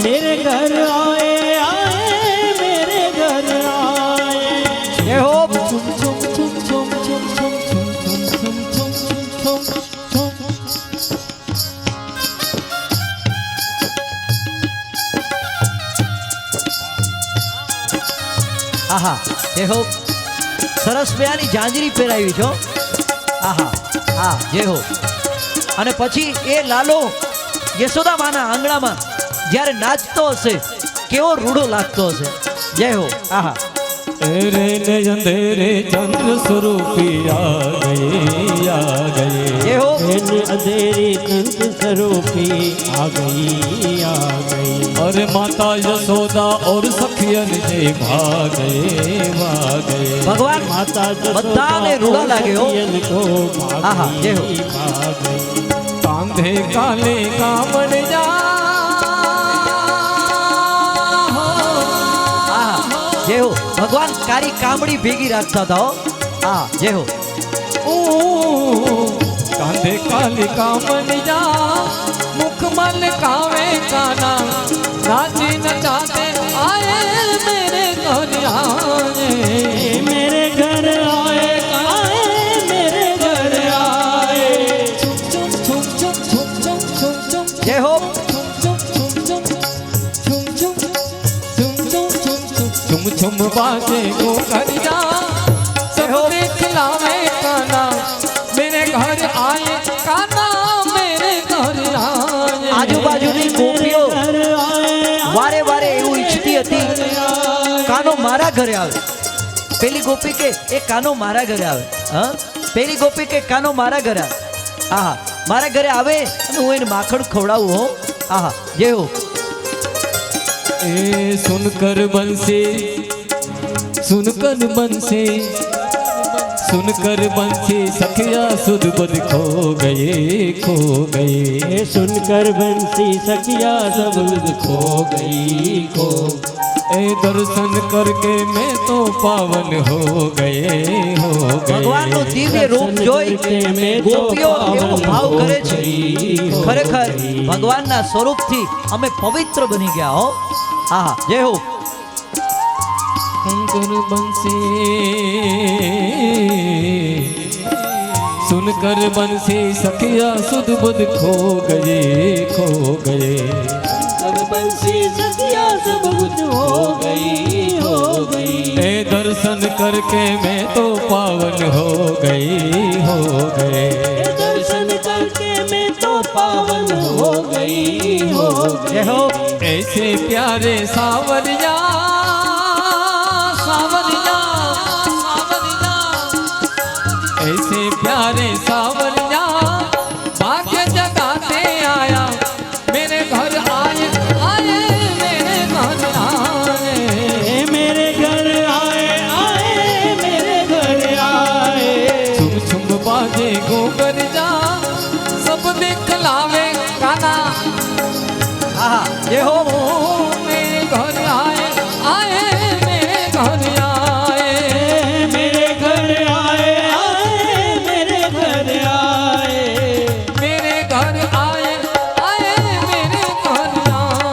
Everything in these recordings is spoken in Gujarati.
मेरे घर आए आए मेरे घर आए। जय हो। छुम छुम छुम छुम छुम छुम छुम छुम छुम छुम छुम छुम। આહા જય હો। સરસ મજાની જાંજરી પહેરાવી છો। આહા હા જય હો। અને પછી એ લાલો યશોદા માના આંગણામાં જ્યારે નાચતો હશે કેવો રૂડો લાગતો હશે। જય હો। આહા तेरे ने अंधेरे चंद्र स्वरूपी आ गए जय हो। तेरे अंधेरी चंद्र स्वरूपी आ गई। और माता यशोदा और सखियन जे भागे भगवान माता बधाने रूड़ा लागे हो। को आहा जय हो। कांधे काले कावड़ जा जय हो। भगवान कारी कामड़ी भेगी रखता था। हाँ जय हो। कांधे काली कामनिया मुख मन कावे काना नाची नचाते आए मेरे घर आए। मेरे घर आए आए मेरे घर आए। छुम छुम छुम छुम छुम छुम छुम जय हो। छुम छुम बाजे को घर जा सब खिलावे काना मेरे घर आए काना मेरे घर आए। आजू बाजू की गोपीओ वारे वारे એવું ઈચ્છતી હતી કાનો મારા ઘરે આવે। પેલી ગોપી કે એ કાનો મારા ઘરે આવે। હા પેલી ગોપી કે કાનો મારા ઘરે આવે। આહા મારા ઘરે આવે અને હું એને માખણ ખવડાવું હો। આહા જય હો। ए सुनकर बंसी सखिया सुध बुध खो गए। सुनकर बंसी सखिया सब खो गई। ए दर्शन करके मैं तो पावन हो गए। ભગવાન નું દિવ્ય રૂપ જોઈ ગોપીઓ એવો ભાવ કરે છે ખરેખર ભગવાનના સ્વરૂપથી અમે પવિત્ર બની ગયા હો। આહા જય હો। सुनकर बंसी सखिया सुध बुध खो गए। बंसी सखिया सब बुध हो गई। ए दर्शन करके मैं तो पावन हो गए। दर्शन करके मैं तो पावन हो गई। जय हो। ऐसे प्यारे सावरिया ऐसे प्यारे सावरिया भाग्य जगाते आया मेरे घर आए मेरे घर आए। मेरे घर आए मेरे घर आए। छुम छुम बाजे गोबर जा सब दिखलावे काना। आहा जय हो। मेरे घर आए मेरे घर आए। मेरे घर आए मेरे घर आए। मेरे घर आए मेरे घर आए।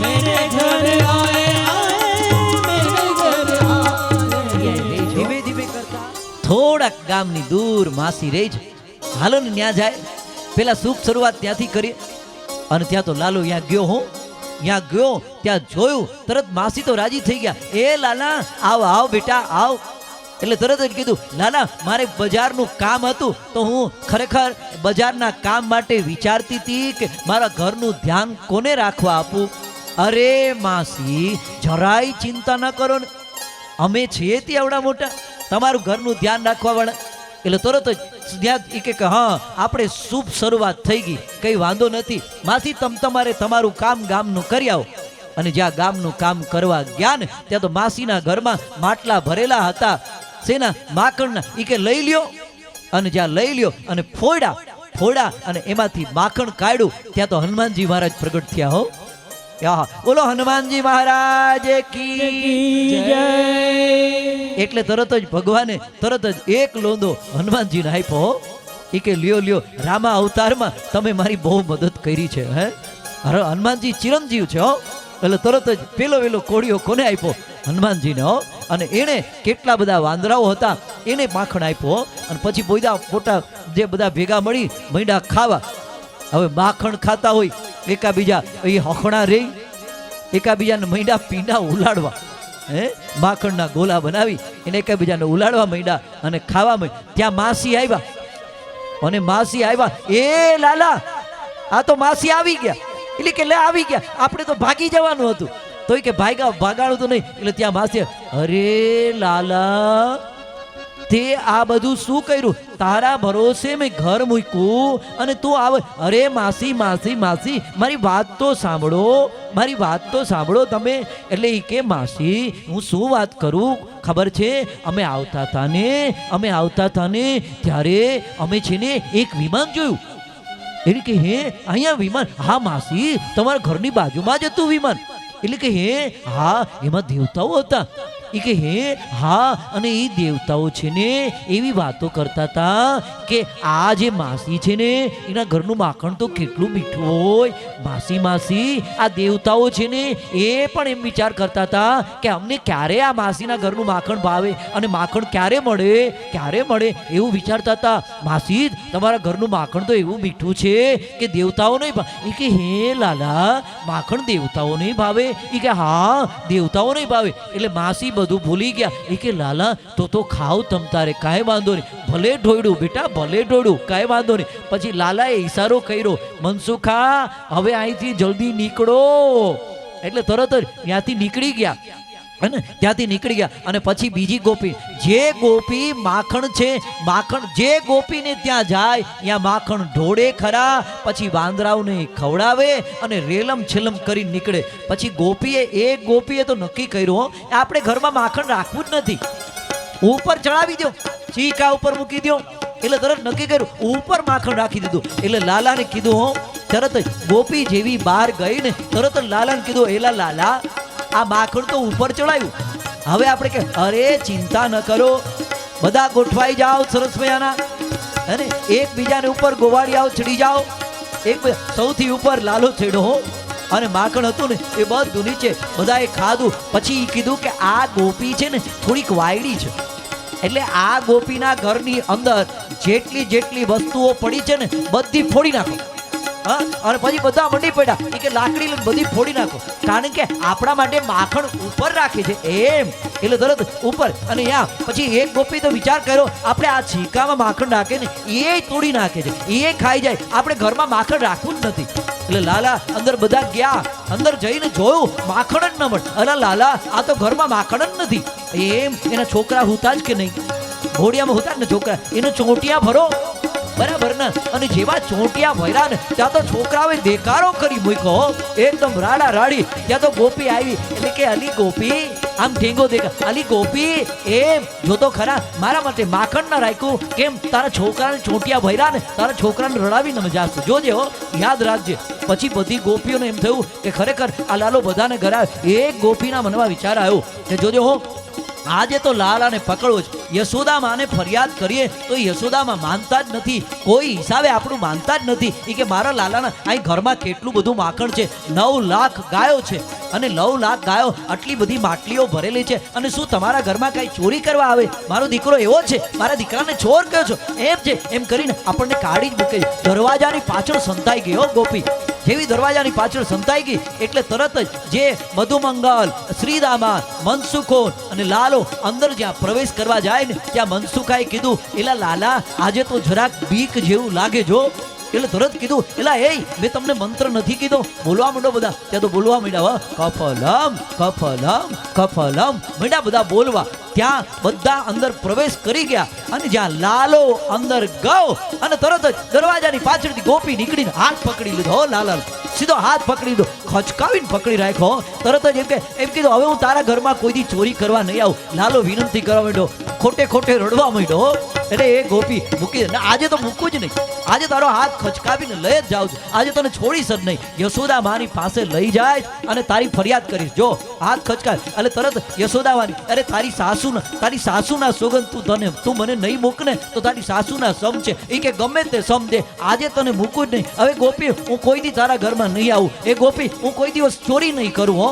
मेरे घर आए मेरे घर आए। ધીમે ધીમે કરતા થોડાક ગામની દૂર માસી રહી છે। હાલો ને ત્યાં જાય પેલા શુભ શરૂઆત ત્યાંથી કરીએ। અને ત્યાં તો લાલો ત્યાં ગયો હું ત્યાં ગયો ત્યાં જોયું તરત માસી તો રાજી થઈ ગયા। એ લાલા આવ આવ બેટા આવ। એટલે તરત જ કીધું લાલા મારે બજારનું કામ હતું તો હું ખરેખર બજારના કામ માટે વિચારતી હતી કે મારા ઘરનું ધ્યાન કોને રાખવા આપું। અરે માસી જરાય ચિંતા ન કરો ને અમે છીએ તે આવડા મોટા તમારું ઘરનું ધ્યાન રાખવા વાળા। એટલે તરત જ હા આપણે શુભ શરૂઆત થઈ ગઈ કઈ વાંધો નથી માસી તમારે તમારું કામ ગામનું કરી આવો। અને જ્યાં ગામનું કામ કરવા ગયા ને ત્યાં તો માસીના ઘરમાં માટલા ભરેલા હતા શેના માખણના। ઈ કે લઈ લ્યો અને જ્યાં લઈ લ્યો અને ફોડા અને એમાંથી માખણ કાઢ્યું ત્યાં તો હનુમાનજી મહારાજ પ્રગટ થયા હો। બોલો હનુમાનજી મહારાજ કી જય। એટલે તરત જ ભગવાને તરત જ એક લોંદો હનુમાનજીને આપ્યો। એ કે લ્યો રામા અવતારમાં તમે મારી બહુ મદદ કરી છે। હે હનુમાનજી ચિરંજીવ છે હો. એટલે તરત જ પેલો કોળિયો કોને આપ્યો? હનુમાનજીને હો. અને એણે કેટલા બધા વાંદરાઓ હતા એને માખણ આપ્યો. અને પછી બોયદા મોટા જે બધા ભેગા મળી મૈડા ખાવા. હવે માખણ ખાતા હોય એકાબીજા એ હખણા રહી, એકાબીજાને મૈડા પીંડા ઉલાડવા, માખણના ગોલા બનાવી એને એકાબીજાને ઉલાડવા માંડ્યા અને ખાવા માંડ્યા. ત્યાં માસી આવ્યા અને માસી આવ્યા, એ લાલા આ તો માસી આવી ગયા. એટલે કે લે આવી ગયા, આપણે તો ભાગી જવાનું હતું. તો કે ભાગાણું તો નહીં. એટલે ત્યાં માસી, અરે લાલા તે આ બધું શું કર્યું? તારા ભરોસે મેં ઘર મૂક્યું અને તું આવે. અરે માસી માસી માસી મારી વાત તો સાંભળો, મારી વાત તો સાંભળો તમે. એટલે એ કે માસી હું શું વાત કરું? ખબર છે અમે આવતા હતા ને ત્યારે અમે છે ને એક વિમાન જોયું. એટલે કે હે અહીંયા વિમાન? હા માસી તમારા ઘરની બાજુમાં જ હતું વિમાન. એટલે કે હે હા એમાં દેવતાઓ હતા. એ કે હે હા, અને એ દેવતાઓ છે ને એવી વાતો કરતા હતા કે આ જે માસી છે ને એના ઘરનું માખણ તો કેટલું મીઠું હોય. માસી માસી આ દેવતાઓ છે ને એ પણ એમ વિચાર કરતા હતા કે અમને ક્યારે આ માસીના ઘરનું માખણ ભાવે અને માખણ ક્યારે મળે એવું વિચારતા હતા. માસી તમારા ઘરનું માખણ તો એવું મીઠું છે કે દેવતાઓ નહીં ભાવે. એ કે હે લાલા માખણ દેવતાઓ નહીં ભાવે? એ કે હા દેવતાઓ નહીં ભાવે. એટલે માસી બધું ભૂલી ગયા. એ કે લાલા તો ખાવ તમ તારે, કાંઈ વાંધો નહીં, ભલે ઢોળ્યું બેટા ભલે ઢોળ્યું, કાંઈ વાંધો નહીં. પછી લાલાએ ઈશારો કર્યો, મનસુખા હવે અહીંથી જલ્દી નીકળો. એટલે તરત જ ત્યાંથી નીકળી ગયા. અને ત્યાંથી નીકળી ગયા. અને પછી બીજી ગોપી, જે ગોપી માખણ છે, માખણ જે ગોપીને ત્યાં જાય ત્યાં માખણ ઢોળે ખરા, પછી વાંદરાઓને ખવડાવે અને રેલમ છેલમ કરી નીકળે. પછી ગોપીએ તો નક્કી કર્યું આપણે ઘરમાં માખણ રાખવું જ નથી, ઉપર ચડાવી દો, ચીકા ઉપર મૂકી દો. એટલે તરત નક્કી કર્યું ઉપર માખણ રાખી દીધું. એટલે લાલાને કીધું તરત જ ગોપી જેવી બહાર ગઈ ને તરત જ લાલાને કીધું, એલા લાલા આ માખણ તો ઉપર ચડાયું, હવે આપણે કે અરે ચિંતા ન કરો, બધા ગોઠવાઈ જાઓ સરસ મજાના, અને એકબીજાને ઉપર ગોવાળિયાઓ ચડી જાઓ. સૌથી ઉપર લાલો ચડ્યો અને માખણ હતું ને એ બધું નીચે બધાએ ખાધું. પછી કીધું કે આ ગોપી છે ને થોડીક વાયડી છે, એટલે આ ગોપીના ઘરની અંદર જેટલી વસ્તુઓ પડી છે ને બધી ફોડી નાખો. અને પછી બધા મંડી પડ્યા કે લાકડી લઈને બધી ફોડી નાખો, કારણ કે આપણા માટે માખણ ઉપર રાખે છે એમ. એટલે તરત ઉપર. અને પછી એક ગોપી તો વિચાર કર્યો આપણે આ છીકામાં માખણ રાખે ને એ તોડી નાખે છે, એ ખાઈ જાય, આપણે ઘરમાં માખણ રાખવું જ નથી. એટલે લાલા અંદર બધા ગયા, અંદર જઈને જોયું માખણ જ ન મળે. અલા લાલા આ તો ઘરમાં માખણ જ નથી. એમ એના છોકરા હોતા જ કે નહીં? ઘોડિયામાં હોતા જ ને છોકરા, એને ચોંટિયા ભરો બરાબર ને. અને જેવા ચોંટિયા ભર્યા ને ત્યાં તો છોકરાઓએ દેકારો કરી મૂક્યો, એકદમ રાડા રાડી. ત્યાં તો ગોપી આવી. એટલે કે અલી ગોપી આમ ઠેંગો દેખા, અલી ગોપી એમ જો તો ખરા મારા માટે માખણ ના રાખ્યું કેમ? તારા છોકરાને ચોંટિયા ભર્યા ને તારા છોકરાને રડાવીને મજા આવશે, જોજે યાદ રાખજે. પછી બધી ગોપીઓને એમ થયું કે ખરેખર આ લાલો બધાને ઘરાવે. એક ગોપીના મનમાં વિચાર આવ્યો કે જોજે આજે તો લાલાને પકડવો જ. યશોદામાને ફરિયાદ કરીએ તો યશોદામાં માનતા જ નથી, કોઈ હિસાબે આપણું માનતા જ નથી. એ કે મારા લાલાના અહીં ઘરમાં કેટલું બધું માખણ છે, 9 લાખ ગાયો છે, અને 9 લાખ ગાયો આટલી બધી માટલીઓ ભરેલી છે, અને શું તમારા ઘરમાં કઈ ચોરી કરવા આવે? મારો દીકરો એવો છે, મારા દીકરાને ચોર કહો છો એમ છે, એમ કરીને આપણને કાઢી જ મૂકે. દરવાજાની પાછળ સંતાઈ ગઈ ગોપી. જેવી દરવાજાની પાછળ સંતાઈ ગઈ એટલે તરત જ જે મધુમંગલ, શ્રીદામા, મનસુખો અને લાલો અંદર જ્યાં પ્રવેશ કરવા જાય ને ત્યાં મનસુખાએ કીધું, એલા લાલા આજે તો જરાક બીક જેવું લાગે જો. એટલે તરત કીધું, એલા એ મેં તમને મંત્ર નથી કીધો? બોલવા માંડો બધા. ત્યાં તો બોલવા માંડ્યા, કફલમ કફલમ કફલમ માંડ્યા બધા બોલવા. ત્યાં બધા અંદર પ્રવેશ કરી ગયા. અને જ્યાં લાલો અંદર ગયો અને તરત જ દરવાજાની પાછળથી ગોપી નીકળીને હાથ પકડી લીધો. લાલા સીધો હાથ પકડી લીધો, ખચકાવીને પકડી રાખ્યો. તરત જ એમ કીધું, હવે હું તારા ઘરમાં કોઈ દી ચોરી કરવા નહીં આવું. લાલો વિનંતી કરવા માંડ્યો, ખોટે રડવા માંડ્યો. એટલે એ ગોપી મૂકી દે, આજે તો મૂકવું જ નહીં, આજે તારો હાથ ખચકાવીને લઈ જ જાઉં છું, આજે તને છોડીશ જ નહીં. યશોદા માની પાસે લઈ જાય અને તારી ફરિયાદ કરીશ. જો હાથ ખચકાય એટલે તરત યશોદા માની, અરે તારી સાસુના સોગંદ તું મને નહીં મૂકને તો તારી સાસુના સમ છે. એ કે ગમે તે સમ દે, આજે તને મૂકું જ નહીં. હવે ગોપી હું કોઈ દી તારા ઘરમાં નહીં આવું. એ ગોપી હું કોઈ દિવસ ચોરી નહીં કરું હો.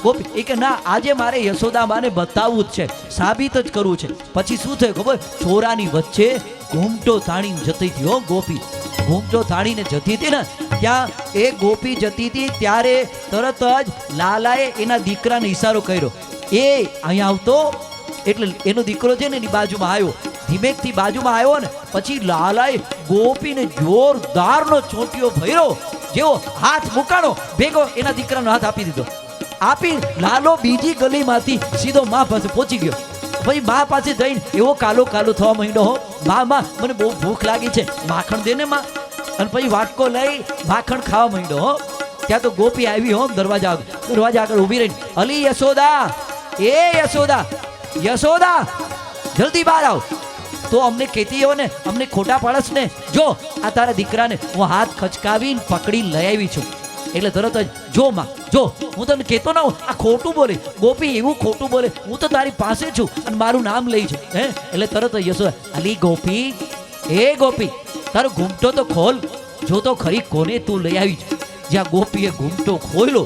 ગોપી એ કે ના, આજે મારે યશોદામાને બતાવવું જ છે, સાબિત જ કરવું છે. પછી શું થયું ખબર? ચોરાની વચ્ચે ઘૂમટો તાણીને જતી હતી હો ગોપી. ઘૂમટો તાણીને જતી હતી ને, ત્યાં એ ગોપી જતી હતી ત્યારે તરત જ લાલાએ એના દીકરાને ઈશારો કર્યો, એ અહીંયા આવતો. એટલે એનો દીકરો છે ને એની બાજુમાં આવ્યો, ધીમેકથી બાજુમાં આવ્યો ને પછી લાલાએ ગોપીને જોરદારનો ચોંટિયો ભર્યો. જેવો હાથ મુકાણો ભેગો એના દીકરાનો હાથ આપી દીધો. આપી લાલો બીજી ગલીમાંથી સીધો મા પાસે પહોંચી ગયો. પછી મા પાસે જઈને એવો કાલો કાલો થવા માંડ્યો હો. માં મને બહુ ભૂખ લાગી છે, માખણ દે ને માં. અને પછી વાટકો લઈ માખણ ખાવા માંડ્યો હો. ત્યાં તો ગોપી આવી હો દરવાજા આગળ ઊભી રહીને, અલી યશોદા, એ યશોદા, યશોદા જલ્દી બહાર આવ. તો અમને કહેતી હો ને, અમને ખોટા પાડસ ને. જો આ તારા દીકરાને હું હાથ ખચકાવીને પકડી લઈ આવી છું. એટલે તરત જ જો માં, જો હું તને કહેતો ના હું, આ ખોટું બોલે ગોપી, એવું ખોટું બોલે. હું તો તારી પાસે છું અને મારું નામ લઈ છે. હે એટલે તરત જ યશોદા, અલી ગોપી, એ ગોપી તારો ઘૂમટો તો ખોલ, જો તો ખરી કોને તું લઈ આવી છે. જ્યાં ગોપીએ ઘૂમટો ખોલ્યો,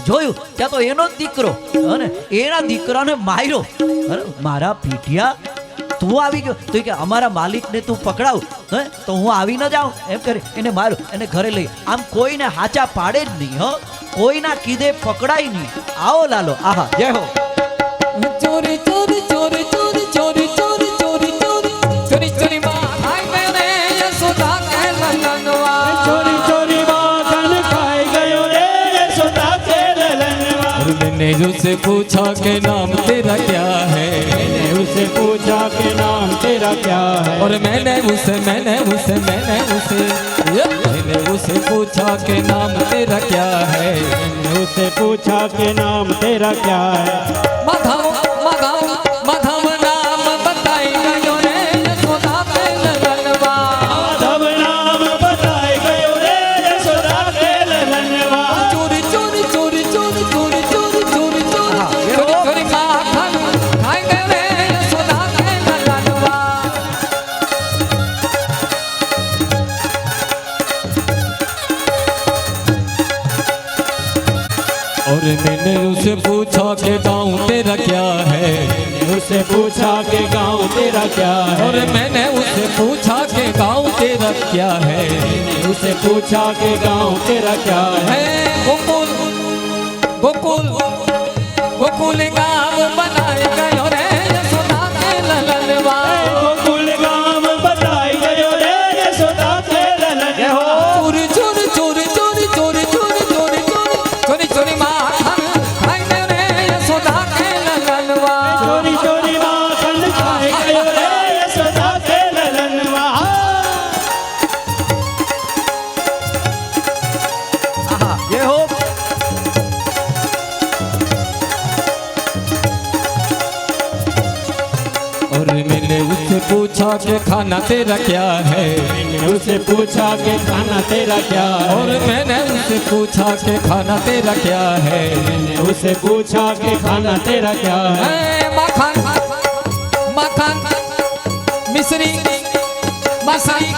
જોયું ત્યાં તો એનો જ દીકરો અને એના દીકરાને માર્યો. મારા પીઠિયા, તું આવી ગયો તો કે અમારા માલિકને તું પકડાવ તો હું આવી ન જાઉં એમ કરી એને માર્યો. એને ઘરે લઈ, આમ કોઈને હાચા પાડે જ નહીં હો, કોઈના કીધે પકડાય નહીં. આવો લાલો, આહા જય હો. ચોરી ચોરી ચોરી ચોરી ચોરી ચોરી ચોરી ચોરી ચોરી ચોરી માં ખાઈ મેને યશોદા કે લલનવા. ચોરી ચોરી માખણ ખાઈ ગયો રે યશોદા के ललनवा. मैंने उससे पूछा कि नाम तेरा क्या है, मैंने उससे पूछा कि नाम तेरा क्या है. और मैंने उसे पूछा कि नाम तेरा क्या है. मैंने उससे पूछा कि नाम तेरा क्या है. माधव माधव माधव नाम बताई गयो रे यशोदा के ललनवा. माधव नाम बताए गयो रे यशोदा के ललनवा. चोरी चोरी चोरी चोरी चोरी चोरी चोरी चोरी चोरी चोरी माखन खाई गए रे यशोदा के ललनवा. और मैंने उसे पूछा कि गाँव तेरा क्या है. मैंने उससे पूछा कि गाँव तेरा क्या है. और मैंने उससे पूछा कि गाँव तेरा क्या है. मैंने उससे पूछा कि गाँव तेरा क्या है. गोकुल गोकुल गोकुल गाँव बनाए गयो रे यशोदा के ललनवा. गोकुल गाँव बताए गयो रे यशोदा के ललनवा. चोरी चोरी चोरी चोरी चोरी चोरी चोरी चोरी चोरी चोरी माखन खाई गए रे यशोदा के ललनवा. चोरी चोरी माखन खाए गयो रे यशोदा के ललनवा. આહા જય હો. और मैंने उससे पूछा कि खाना तेरा क्या है. मैंने उससे पूछा कि खाना तेरा क्या है. और मैंने उससे पूछा कि खाना तेरा क्या है. मैंने उससे पूछा कि खाना तेरा क्या है. मक्खन मक्खन मिश्री मसरी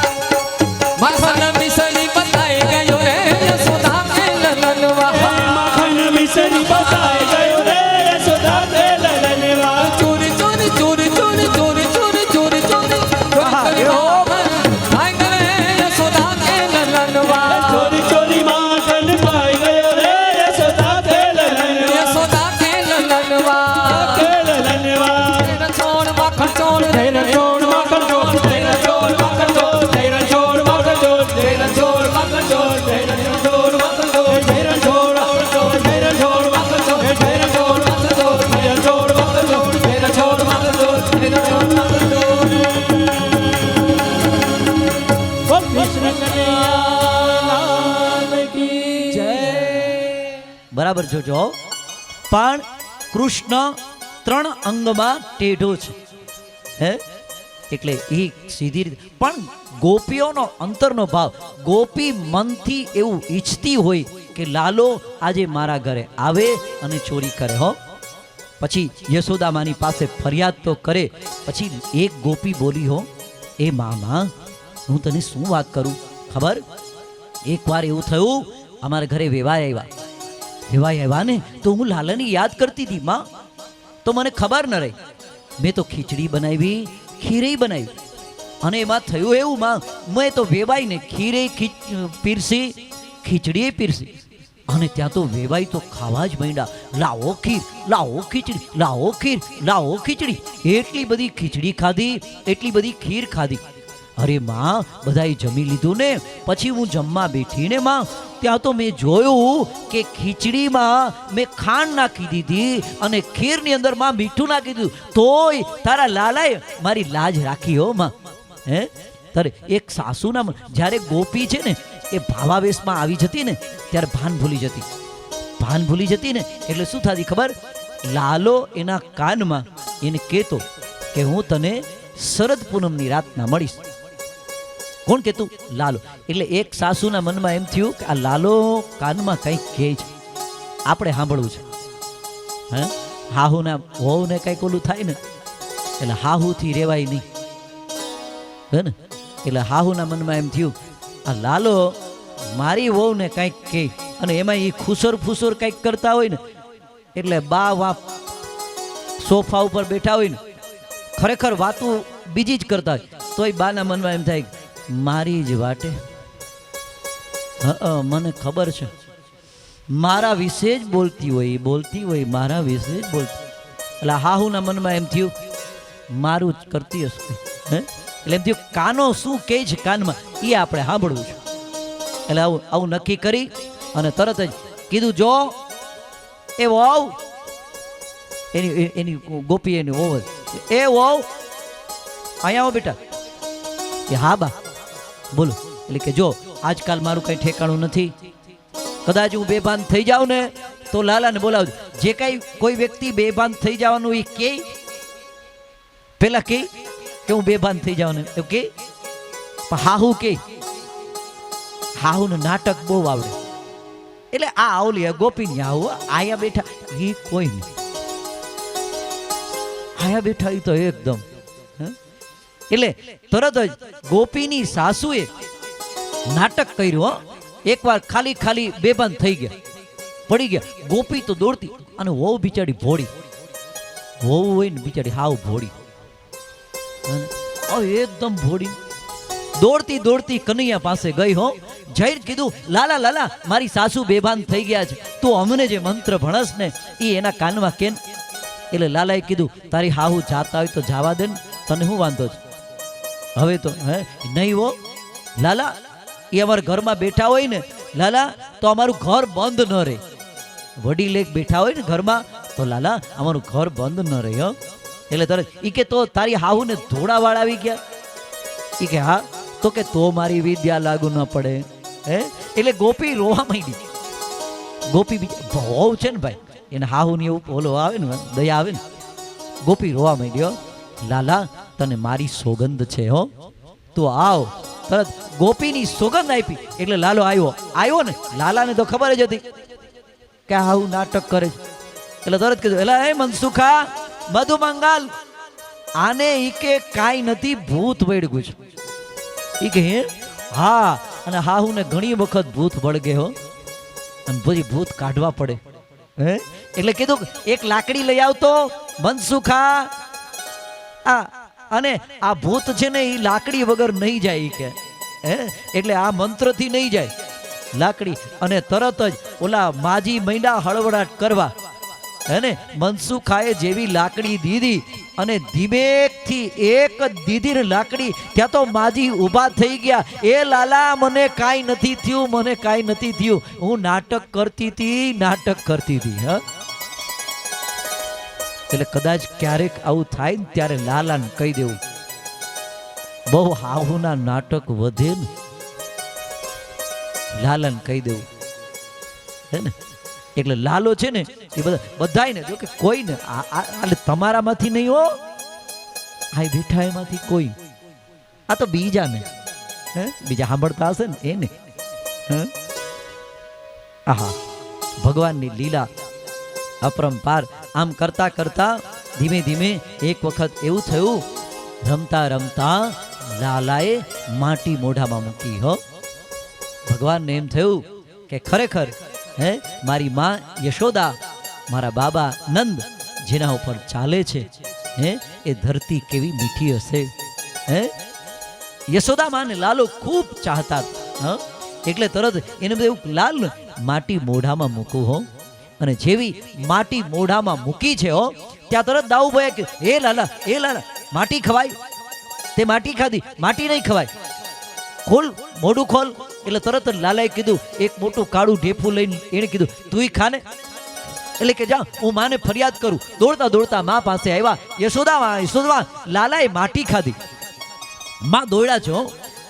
मक्खन मिश्री बताए गयो रे यशोदा के ललनवा. माखन मिश्री बताए गयो रे यशोदा के ललनवा. चोरी चोरी चोरी चोरी चोरी चोरी चोरी चोरी चोरी खाई गए यशोदा के ललनवा. चोरी चोरी माखन खाए गयो रे यशोदा के ललनवा. यशोदा के ललनवा. के ललनवा. तेरा छोड़ मक्खन छोड़ तेरा छोड़ माखन छोड़. तेरा छोड़ माखन छोड़. तेरा छोड़ माखन छोड़. तेरा छोड़ माखन छोड़. तेरा छोड़ माखन छोड़. तेरा छोड़ माखन छोड़. तेरा छोड़ माखन छोड़. तेरा छोड़ माखन छोड़. तेरा छोड़ माखन छोड़. तेरा छोड़ माखन छोड़. तेरा छोड़ माखन छोड़. बोल कृष्ण कन्हैया की जय. બરાબર જોજો. પણ કૃષ્ણ 3 અંગમાં ટેઢો છે હે, એટલે એ સીધી રીતે. પણ ગોપીઓનો અંતરનો ભાવ, ગોપી મનથી એવું ઈચ્છતી હોય કે લાલો આજે મારા ઘરે આવે અને ચોરી કરે હો. પછી યશોદામાની પાસે ફરિયાદ તો કરે. પછી એક ગોપી બોલી હો, એ મામા હું તને શું વાત કરું ખબર, એકવાર એવું થયું અમારા ઘરે વેવાય આવ્યા ને તો હું લાલાને યાદ કરતી હતી માં, તો મને ખબર ન રહી. મેં તો ખીચડી બનાવી, ખીરે બનાવી, અને એમાં થયું એવું માં, મેં તો વેવાઈને ખીરે પીરસી, ખીચડીએ પીરસી, અને ત્યાં તો વેવાઈ તો ખાવા જ માંડ્યા. લાવો ખીર, લાવો ખીચડી, લાવો ખીર, લાવો ખીચડી. એટલી બધી ખીચડી ખાધી, એટલી બધી ખીર ખાધી. અરે માં, બધાએ જમી લીધું ને પછી હું જમવા બેઠીને માં, ત્યાં તો મેં જોયું કે ખીચડીમાં મેં ખાંડ નાખી દીધી અને ખીરની અંદર માં મીઠું નાખી દીધું. તોય તારા લાલાએ મારી લાજ રાખી હો માં. હે તારે એક સાસુના જ્યારે ગોપી છે ને એ ભાવાવેશમાં આવી જતી ને ત્યારે ભાન ભૂલી જતી ને એટલે શું થતી ખબર? લાલો એના કાનમાં એને કહેતો કે હું તને શરદ પૂનમની રાતના મળીશ. કોણ કહેતું? લાલો. એટલે એક સાસુના મનમાં એમ થયું કે આ લાલો કાનમાં કંઈક કહે છે, આપણે સાંભળવું છે. હે હાહુના વહુને કંઈક ઓલું થાય ને એટલે હાહુથી રહેવાય નહીં, હે ને? એટલે હાહુના મનમાં એમ થયું આ લાલો મારી વહુને કંઈક કહે, અને એમાં એ ખુસર ફુસર કંઈક કરતા હોય ને એટલે બા વા સોફા ઉપર બેઠા હોય ને ખરેખર વાતું બીજી જ કરતા હોય, તોય બાના મનમાં એમ થાય મારી જ વાટે, મને ખબર છે મારા વિશે જ બોલતી હોય મારા વિશે જ બોલતી. એટલે હાહુના મનમાં એમ થયું મારું જ કરતી હશે. હે એટલે એમ થયું કાનો શું કહે છે કાનમાં એ આપણે સાંભળવું છે. એટલે આવું નક્કી કરી અને તરત જ કીધું, જો એ વહુ, એની ગોપી એની વહુ, એ વહુ અહીંયા આવો બેટા. કે હા બા બોલો. એટલે કે જો આજકાલ મારું કઈ ઠેકાણું નથી, કદાચ હું બેભાન થઈ જાઉં ને તો લાલાને બોલાવજો. જે કઈ કોઈ વ્યક્તિ બેભાન થઈ જવાનું એ કે પેલા કે હું બેભાન થઈ જાઉં ને એવું કે, હાહુ કે હાહુને નાટક બહુ આવડે. એટલે આ આવલી ગોપીની હાહુ આયા બેઠા એ કોઈ નહીં, આયા બેઠા એ તો એકદમ. એટલે તરત જ ગોપીની સાસુએ નાટક કર્યું. એકવાર ખાલી બેભાન થઈ ગયા, પડી ગયા. ગોપી તો દોડતી અને વહુ બિચારી ભોળી, વહુ હોય ને બિચારી હાવ ભોળી, એકદમ ભોળી. દોડતી કનૈયા પાસે ગઈ હો, જઈ કીધું લાલા મારી સાસુ બેભાન થઈ ગયા છે, તું અમને જે મંત્ર ભણસ ને એ એના કાનમાં કેન. એટલે લાલાએ કીધું તારી હાહુ જાતા હોય તો જવા દે ને, તને શું વાંધો છે હવે તો? હે નહીં હો લાલા, એ અમારા ઘરમાં બેઠા હોય ને લાલા તો અમારું ઘર બંધ ન રહે. વડીલ એક બેઠા હોય ને ઘરમાં તો લાલા અમારું ઘર બંધ ન રહે. એટલે તરત ઈ કે તો તારી હાહુને ધોળાવાળ આવી ગયા? ઈ કે હા. તો કે તો મારી વિદ્યા લાગુ ન પડે. હે એટલે ગોપી રોવા માંડી. ગોપી બહુ છે ને ભાઈ, એને હાહુની એવું ઓલો આવે ને દયા આવે ને, ગોપી રોવા માંડ્યો. લાલા તને મારી સોગંદ છે હો, તું આવ. તરત ગોપીની સોગંદ આપી એટલે લાલો આવ્યો ને. લાલાને તો ખબર જ હતી કે આવું નાટક કરે છે. એટલે તરત કીધું એલા એ મનસુખા મધુમંગલ, આને ઈ કે કાંઈ નથી, ભૂત વળગ્યું છે. ઈ કે હે હા, અને હાહુને ઘણી વખત ભૂત વળગે હો, અને પછી ભૂત કાઢવા પડે. હે એટલે કીધું એક લાકડી લઈ આવતો મનસુખા, અને આ ભૂત છે ને એ લાકડી વગર નહીં જાય કે, હે એટલે આ મંત્રથી નહીં જાય લાકડી. અને તરત જ ઓલા માજી મૈંડા હળવડાટ કરવા. હે ને મનસુખાએ જેવી લાકડી દીધી અને ધીમેકથી એક જ દીધી ને લાકડી, ત્યાં તો માજી ઊભા થઈ ગયા. એ લાલા મને કાંઈ નથી થયું, મને કાંઈ નથી થયું, હું નાટક કરતી હતી. હા એટલે કદાચ ક્યારેક આવું થાય ને ત્યારે લાલાને કહી દેવું, બહુ હાહુના નાટક વધે ને લાલાને કહી દેવું. હે ને એટલે લાલો છે ને એ બધાય ને જો કે કોઈ ને તમારામાંથી નહીં હો, આ બેઠા એમાંથી કોઈ, આ તો બીજા ને બીજા સાંભળતા હશે ને એને. આહા ભગવાનની લીલા અપરંપાર. આમ કરતા કરતા ધીમે ધીમે એક વખત એવું થયું, રમતા રમતા લાલાએ માટી મોઢામાં મૂકી હો. ભગવાનને એમ થયું કે ખરેખર હે મારી માં યશોદા મારા બાબા નંદ જેના ઉપર ચાલે છે હે એ ધરતી કેવી મીઠી હશે હે યશોદા માને લાલો ખૂબ ચાહતા હા એટલે તરત એને બધું લાલ માટી મોઢામાં મૂકું હો અને જેવી માટી મોઢામાં મૂકી છે હો ત્યાં તરત દાઉભાઈ કે એ લાલા માટી ખવાય તે માટી ખાધી માટી નહીં ખવાય ખોલ મોઢું ખોલ એટલે તરત જ લાલાએ કીધું એક મોટું કાળું ઢેફું લઈને એને કીધું તુંય ખાને એટલે કે જા હું માને ફરિયાદ કરું દોડતા દોડતા મા પાસે આવ્યા યશોદા લાલાએ માટી ખાધી માં દોડ્યા છો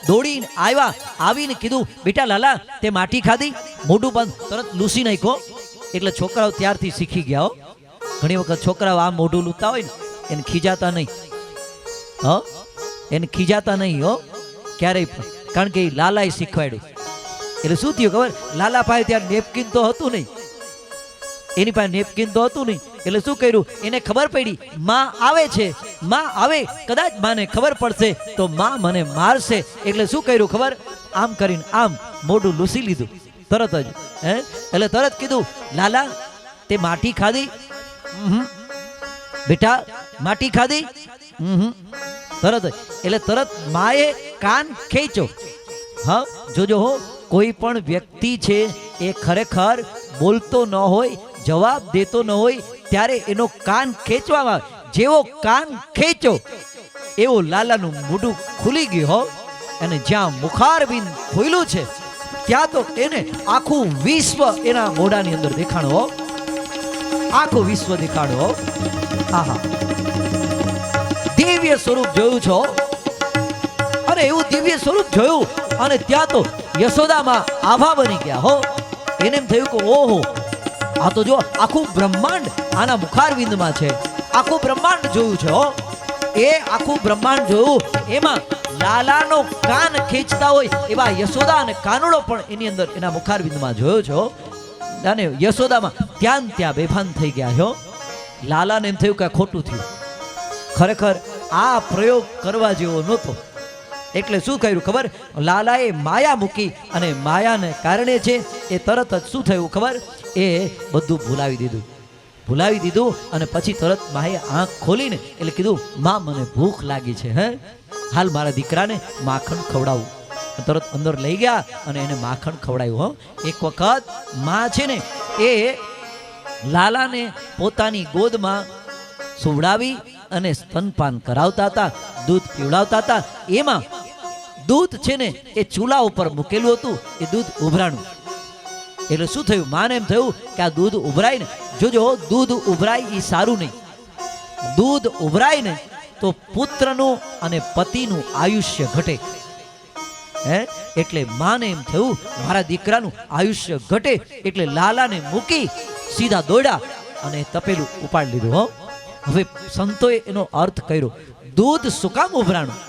દોડીને આવ્યા આવીને કીધું બેટા લાલા તે માટી ખાધી મોઢું બંધ તરત લૂસી નાખ્યો એટલે છોકરાઓ ત્યારથી શીખી ગયા હો ઘણી વખત છોકરાઓ આ મોઢું લૂતા હોય ને એને ખીજાતા નહીં એને ખીજાતા નહીં હો ક્યારેય પણ કારણ કે લાલાએ શીખવાડ્યું એટલે શું થયું ખબર લાલા પાસે ત્યારે નેપકિન તો હતું નહીં એની પાસે નેપકિન તો હતું નહીં એટલે શું કર્યું એને ખબર પડી માં આવે છે માં આવે કદાચ માને ખબર પડશે તો માં મને મારશે એટલે શું કર્યું ખબર આમ કરીને આમ મોઢું લૂસી લીધું તરત જ હે એટલે તરત કીધું લાલા તે માટી ખાધી બેટા માટી ખાધી તરત જ એટલે તરત માએ કાન ખેંચો હા જોજો હો કોઈ પણ વ્યક્તિ છે એ ખરેખર બોલતો ન હોય જવાબ દેતો ન હોય ત્યારે એનો કાન ખેંચવામાં જેવો કાન ખેંચો એવો લાલાનું મોઢું ખુલી ગયું હો અને જ્યાં મુખારબિંદ ખુલ્યું છે ત્યાં તો એને આખું વિશ્વ એના મોઢાની અંદર દેખાણો હો આખું વિશ્વ દેખાડો હો આહા દિવ્ય સ્વરૂપ જોયું છો અરે એવું દિવ્ય સ્વરૂપ જોયું અને ત્યાં તો યશોદામાં આભા બની ગયા હો એને એમ થયું કે ઓહો આ તો જો આખું બ્રહ્માંડ આના મુખારવિંદમાં છે આખું બ્રહ્માંડ જોયું છે હો એ આખું બ્રહ્માંડ જોયું એમાં લાલાનો કાન ખેંચતા હોય એવા યશોદા અને કાનુડો પણ એની અંદર એના મુખારવિંદમાં જોયો છો અને યશોદામાં ત્યાં બેભાન થઈ ગયા છો લાલાને એમ થયું કે ખોટું થયું ખરેખર આ પ્રયોગ કરવા જેવો નહોતો એટલે શું કર્યું ખબર લાલાએ માયા મૂકી અને માયાને કારણે છે એ તરત જ શું થયું ખબર એ બધું ભૂલાવી દીધું અને પછી તરત માએ આંખ ખોલીને એટલે કીધું માં મને ભૂખ લાગી છે હે હાલ મારા દીકરાને માખણ ખવડાવું તરત અંદર લઈ ગયા અને એને માખણ ખવડાવ્યું હો એક વખત માં છે ને એ લાલાને પોતાની ગોદમાં સુવડાવી અને સ્તનપાન કરાવતા હતા દૂધ પીવડાવતા હતા એમાં દૂધ છે ને એ ચૂલા ઉપર મૂકેલું હતું એ દૂધ ઉભરાણું એટલે શું થયું માને એમ થયું કે આ દૂધ ઉભરાય ને જોજો દૂધ ઉભરાય એ સારું નહીં દૂધ ઉભરાય ને તો પુત્રનું અને પતિનું આયુષ્ય ઘટે હે એટલે માને એમ થયું મારા દીકરાનું આયુષ્ય ઘટે એટલે લાલાને મૂકી સીધા દોડ્યા અને તપેલું ઉપાડી લીધું હો હવે સંતોએ એનો અર્થ કર્યો દૂધ શું કામ ઉભરાણું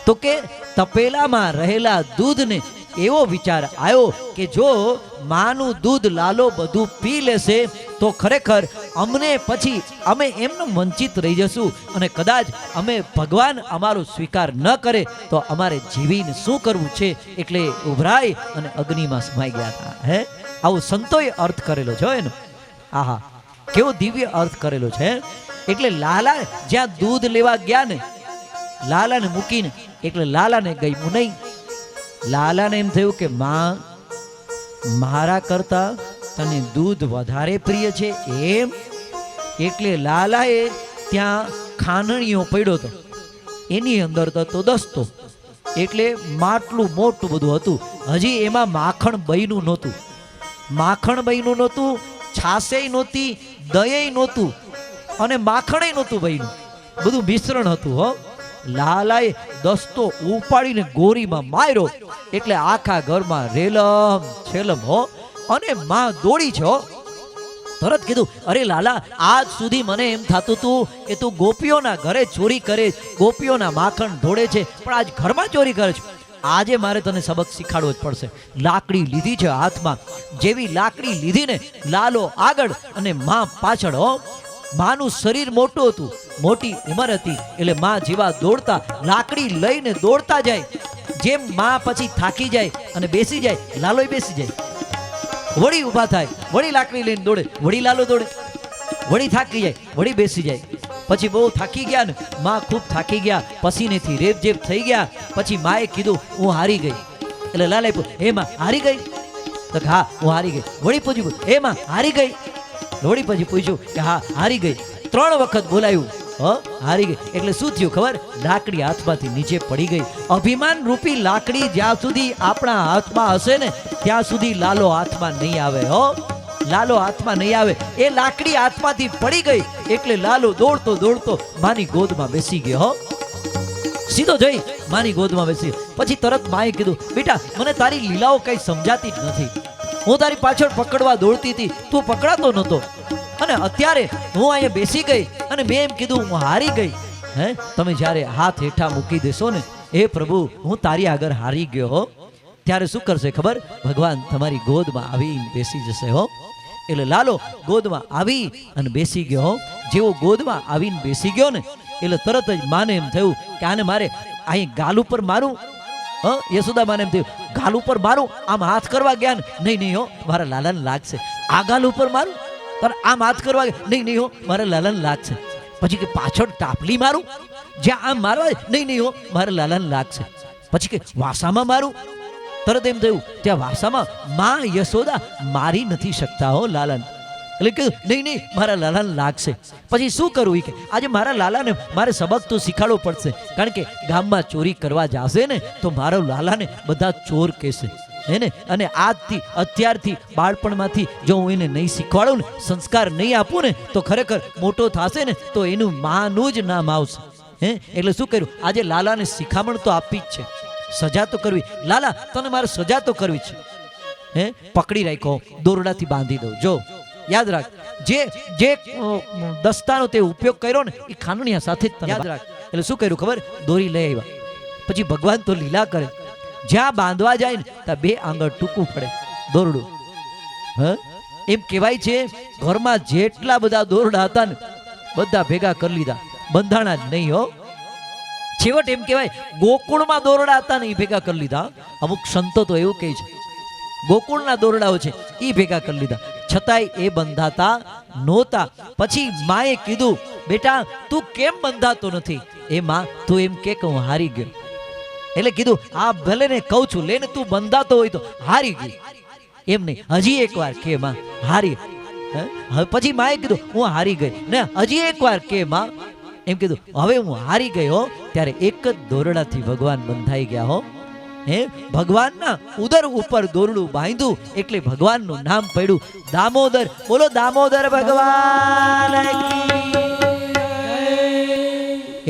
તો કે તપેલામાં રહેલા દૂધને એવો વિચાર આવ્યો કે જો માનું દૂધ લાલો બધું પી લેશે તો ખરેખર અમને પછી અમે એમનો વંચિત રહી જશું અને કદાચ અમે ભગવાન અમારો સ્વીકાર ન કરે તો અમારે જીવીને શું કરવું છે એટલે ઉભરાય અને અગ્નિમાં સમાઈ ગયા હતા હે આવું સંતોએ અર્થ કરેલો છે એનો આહા કેવો દિવ્ય અર્થ કરેલો છે એટલે લાલા જ્યાં દૂધ લેવા ગયા ને લાલાને મૂકીને એટલે લાલાને ગયું નહીં લાલાને એમ થયું કે માં મારા કરતા તને દૂધ વધારે પ્રિય છે એમ એટલે લાલાએ ત્યાં ખાનણીઓ પડ્યો હતો એની અંદર તો દસ્તો એટલે માટલું મોટું બધું હતું હજી એમાં માખણ બન્યું નહોતું છાસેય નહોતી દહીં નહોતું અને માખણેય નહોતું બન્યું બધું મિશ્રણ હતું હો લાલાએ દસ્તો ઉપાડીને ગોરીમાં માર્યો એટલે આખા ઘરમાં રેલમ છેલમ હો અને માં દોડી છે તરત કીધું અરે લાલા આજ સુધી મને એમ થતું હતું કે તું ગોપીઓના ઘરે ચોરી કરે ગોપીઓના માખણ ઢોળે છે પણ આજ ઘરમાં ચોરી કરે છે આજે મારે તને સબક શીખાડવો જ પડશે લાકડી લીધી છે હાથમાં જેવી લાકડી લીધીને લાલો આગળ અને માં પાછળ હો માનું શરીર મોટું હતું મોટી ઉંમર હતી એટલે માં જેવા દોડતા લાકડી લઈને દોડતા જાય જેમ માં પછી થાકી જાય અને બેસી જાય લાલોય બેસી જાય વળી ઊભા થાય, વળી લાકડી લઈને દોડે, વળી લાલો દોડે, વળી થાકી જાય, વળી બેસી જાય. પછી બહુ થાકી ગયા ને, માં ખૂબ થાકી ગયા, પસીનેથી રેપજેપ થઈ ગયા. પછી માએ કીધું હું હારી ગઈ. એટલે લાલાએ પૂછ્યું, હે માં હારી ગઈ? તો હા હું હારી ગઈ. વળી પૂછ્યું, હે માં હારી ગઈ? વળી પછી પૂછ્યું કે હા હારી ગઈ. 3 વખત બોલાયું, હારી ગઈ. એટલે શું થયું ખબર? લાકડી હાથમાંથી નીચે પડી ગઈ. અભિમાન રૂપી લાકડી જ્યાં સુધી આપણા હાથમાં હશે ને ત્યાં સુધી લાલો હાથમાં નહીં આવે. લાલો હાથમાં નહીં આવે. એ લાકડી હાથમાંથી પડી ગઈ એટલે લાલો દોડતો દોડતો માની ગોદમાં બેસી ગયો. સીધો જઈ માની ગોદમાં બેસી. પછી તરત માએ કીધું, બેટા મને તારી લીલાઓ કઈ સમજાતી જ નથી. હું તારી પાછળ પકડવા દોડતી હતી, તું પકડાતો નહોતો, અને અત્યારે હું અહીંયા બેસી ગઈ અને મેં એમ કીધું હું હારી ગઈ. તમે જ્યારે હાથ હેઠા મૂકી દેશો ને, એ પ્રભુ હું તારી આગળ હારી ગયો, ત્યારે શું કરશે ખબર? ભગવાન તમારી ગોદમાં આવીને બેસી જશે. એટલે લાલો ગોદમાં આવી અને બેસી ગયો. જેવો ગોદમાં આવીને બેસી ગયો ને એટલે તરત જ માને એમ થયું કે આને મારે અહીં ગાલ ઉપર મારું. યશોદા માને એમ થયું ગાલ ઉપર મારું, આમ હાથ કરવા ગયા ને, નહીં મારા લાલાને લાગશે. આ ગાલ ઉપર મારું, પણ આમ હાથ કરવા ગયા, નહીં મારા લાલાને લાગશે. પછી કે પાછળ ટાપલી મારું, જ્યાં આમ મારવા, નહીં મારા લાલાને લાગશે. પછી કે વાસામાં મારું. તરત એમ થયું ત્યાં વાસામાં માં યશોદા મારી નથી શકતા લાલાને. એટલે કીધું નહીં મારા લાલાને લાગશે. પછી શું કરવું? કે આજે મારા લાલાને મારે સબક તો શીખાડવો પડશે, કારણ કે ગામમાં ચોરી કરવા જશે ને તો મારો લાલાને બધા ચોર કહેશે. હે ને? અને આજથી અત્યારથી બાળપણમાંથી જો હું એને નહીં શીખવાડું ને, સંસ્કાર નહીં આપું ને, તો ખરેખર મોટો થશે ને તો એનું માનું જ નામ આવશે. એટલે શું કર્યું? આજે લાલાને શિખામણ તો આપી જ છે, સજા તો કરવી. લાલા તને મારે સજા તો કરવી છે. પકડી રાખ્યો, દોરડાથી બાંધી દઉં. જો યાદ રાખ, જે દસ્તાનો તે ઉપયોગ કર્યો ને એ ખાનણિયા સાથે જ યાદ રાખ. એટલે શું કર્યું ખબર? દોરી લઈ આવ્યા. પછી ભગવાન તો લીલા કરે, જ્યાં બાંધવા જાય ને ત્યાં 2 આંગળ ટૂંકું પડે દોરડું. એમ કહેવાય છે ઘરમાં જેટલા બધા દોરડા હતા ને બધા ભેગા કરી લીધા, બંધાણા જ નહીં. છેવટ એમ કહેવાય ગોકુળમાં દોરડા હતા ને એ ભેગા કરી લીધા. અમુક સંતો તો એવું કહે છે ગોકુળના દોરડાઓ છે એ ભેગા કરી લીધા, છતાંય એ બંધાતા નહોતા. પછી માએ કીધું, બેટા તું કેમ બંધાતો નથી? એ માં તું એમ કે હું હારી ગયો. એટલે કીધું આ ભલે ને કહું છું, લેને તું બંધાતો હોય તો હારી ગઈ. એમ નહીં, હજી એકવાર કે માં હારી. પછી માએ કીધું હું હારી ગઈ ને, હજી એકવાર કે માં. એમ કીધું હવે હું હારી ગયો. ત્યારે એક જ દોરડાથી ભગવાન બંધાઈ ગયા. ભગવાનના ઉદર ઉપર દોરડું બાંધ્યું એટલે ભગવાનનું નામ પડ્યું દામોદર. બોલો દામોદર ભગવાન.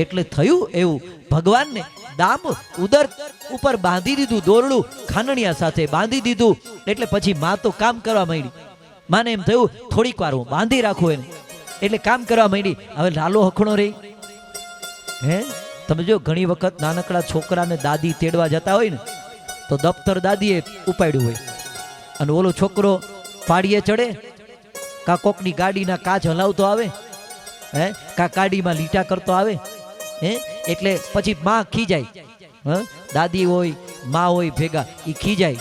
એટલે થયું એવું, ભગવાનને ઉદર ઉપર બાંધી દીધું દોરડું, ખાનણિયા સાથે બાંધી દીધું. એટલે પછી માં તો કામ કરવા માંડી. માને એમ થયું થોડીક વાર હું બાંધી રાખું એને, એટલે કામ કરવા માંડી. હવે લાલો હખણો રહી. તમે જો ઘણી વખત નાનકડા છોકરાને દાદી તેડવા જતા હોય ને તો દફતર દાદીએ ઉપાડ્યું હોય, અને ઓલો છોકરો પાડીએ ચડે, કા કોકની ગાડીના કાચ હલાવતો આવે, કા ગાડીમાં લીટા કરતો આવે. એટલે પછી માં ખીજાય, દાદી હોય માં હોય ભેગા, એ ખીજાય,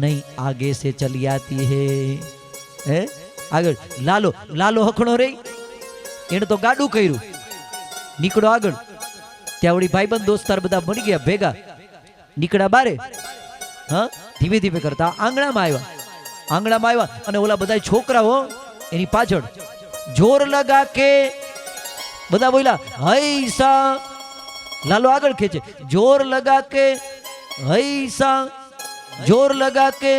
નહીં આગે સે ચલી આતી હે. આગળ લાલો હખણો રહી. એને તો ગાડું કર્યું, નીકળો આગળ. ત્યાં વળી ભાઈબંધ દોસ્તાર બધા મળી ગયા ભેગા, નીકળ્યા બારે. ધીમે ધીમે કરતા આંગણામાં આવ્યા અને ઓલા બધા છોકરાઓ એની પાછળ જોર લગા કે બધા બોલ્યા હૈસા. લાલો આગળ ખેંચે, જોર લગા કે હૈસા, જોર લગા કે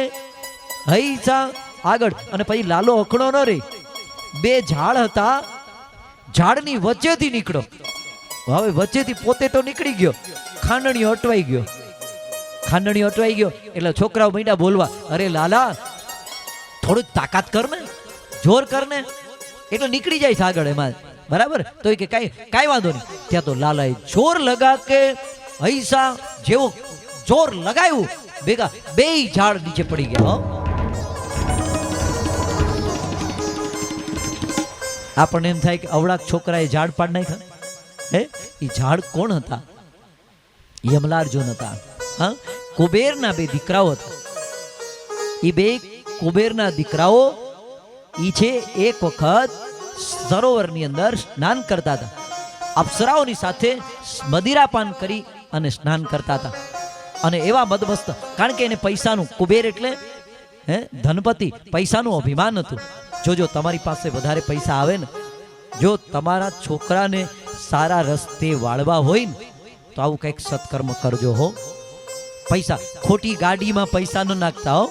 હૈસા. આગળ. અને પછી લાલો અખણો ન રહી. 2 ઝાડ હતા, ઝાડની વચ્ચેથી નીકળો. હવે વચ્ચેથી પોતે તો નીકળી ગયો, ખાંડણીઓ અટવાઈ ગયો. એટલે છોકરાઓ માંડ્યા બોલવા, અરે લાલા થોડું તાકાત કર ને, જોર કર ને. એટલે નીકળી જાય છે આગળ એમાં, બરાબર. તો એ કે કાંઈ વાંધો નહીં. ત્યાં તો લાલાએ જોર લગા કે હૈસા, જેવો જોર લગાવ્યું ભેગા 2 ઝાડ નીચે પડી ગયા. આપણને એમ થાય કે અવળાક છોકરાએ ઝાડ પાડ નાખ્યા. એ ઝાડ કોણ હતા? યમલાર્જુન હતા. કુબેરના 2 દીકરાઓ હતા. એ 2 કુબેરના દીકરાઓ ઈ છે એક વખત સરોવરની અંદર સ્નાન કરતા હતા. અપ્સરાઓની સાથે મદિરાપાન કરી અને સ્નાન કરતા હતા. અને એવા મદમસ્ત, કારણ કે એને પૈસાનું, કુબેર એટલે ધનપતિ, પૈસાનું અભિમાન હતું. જોજો તમારી પાસે વધારે પૈસા આવે ને, જો તમારા છોકરાને સારા રસ્તે વાળવા હોય ને તો આવું કંઈક સત્કર્મ કરજો હો. પૈસા, ખોટી ગાડીમાં પૈસા ન નાખતા હો.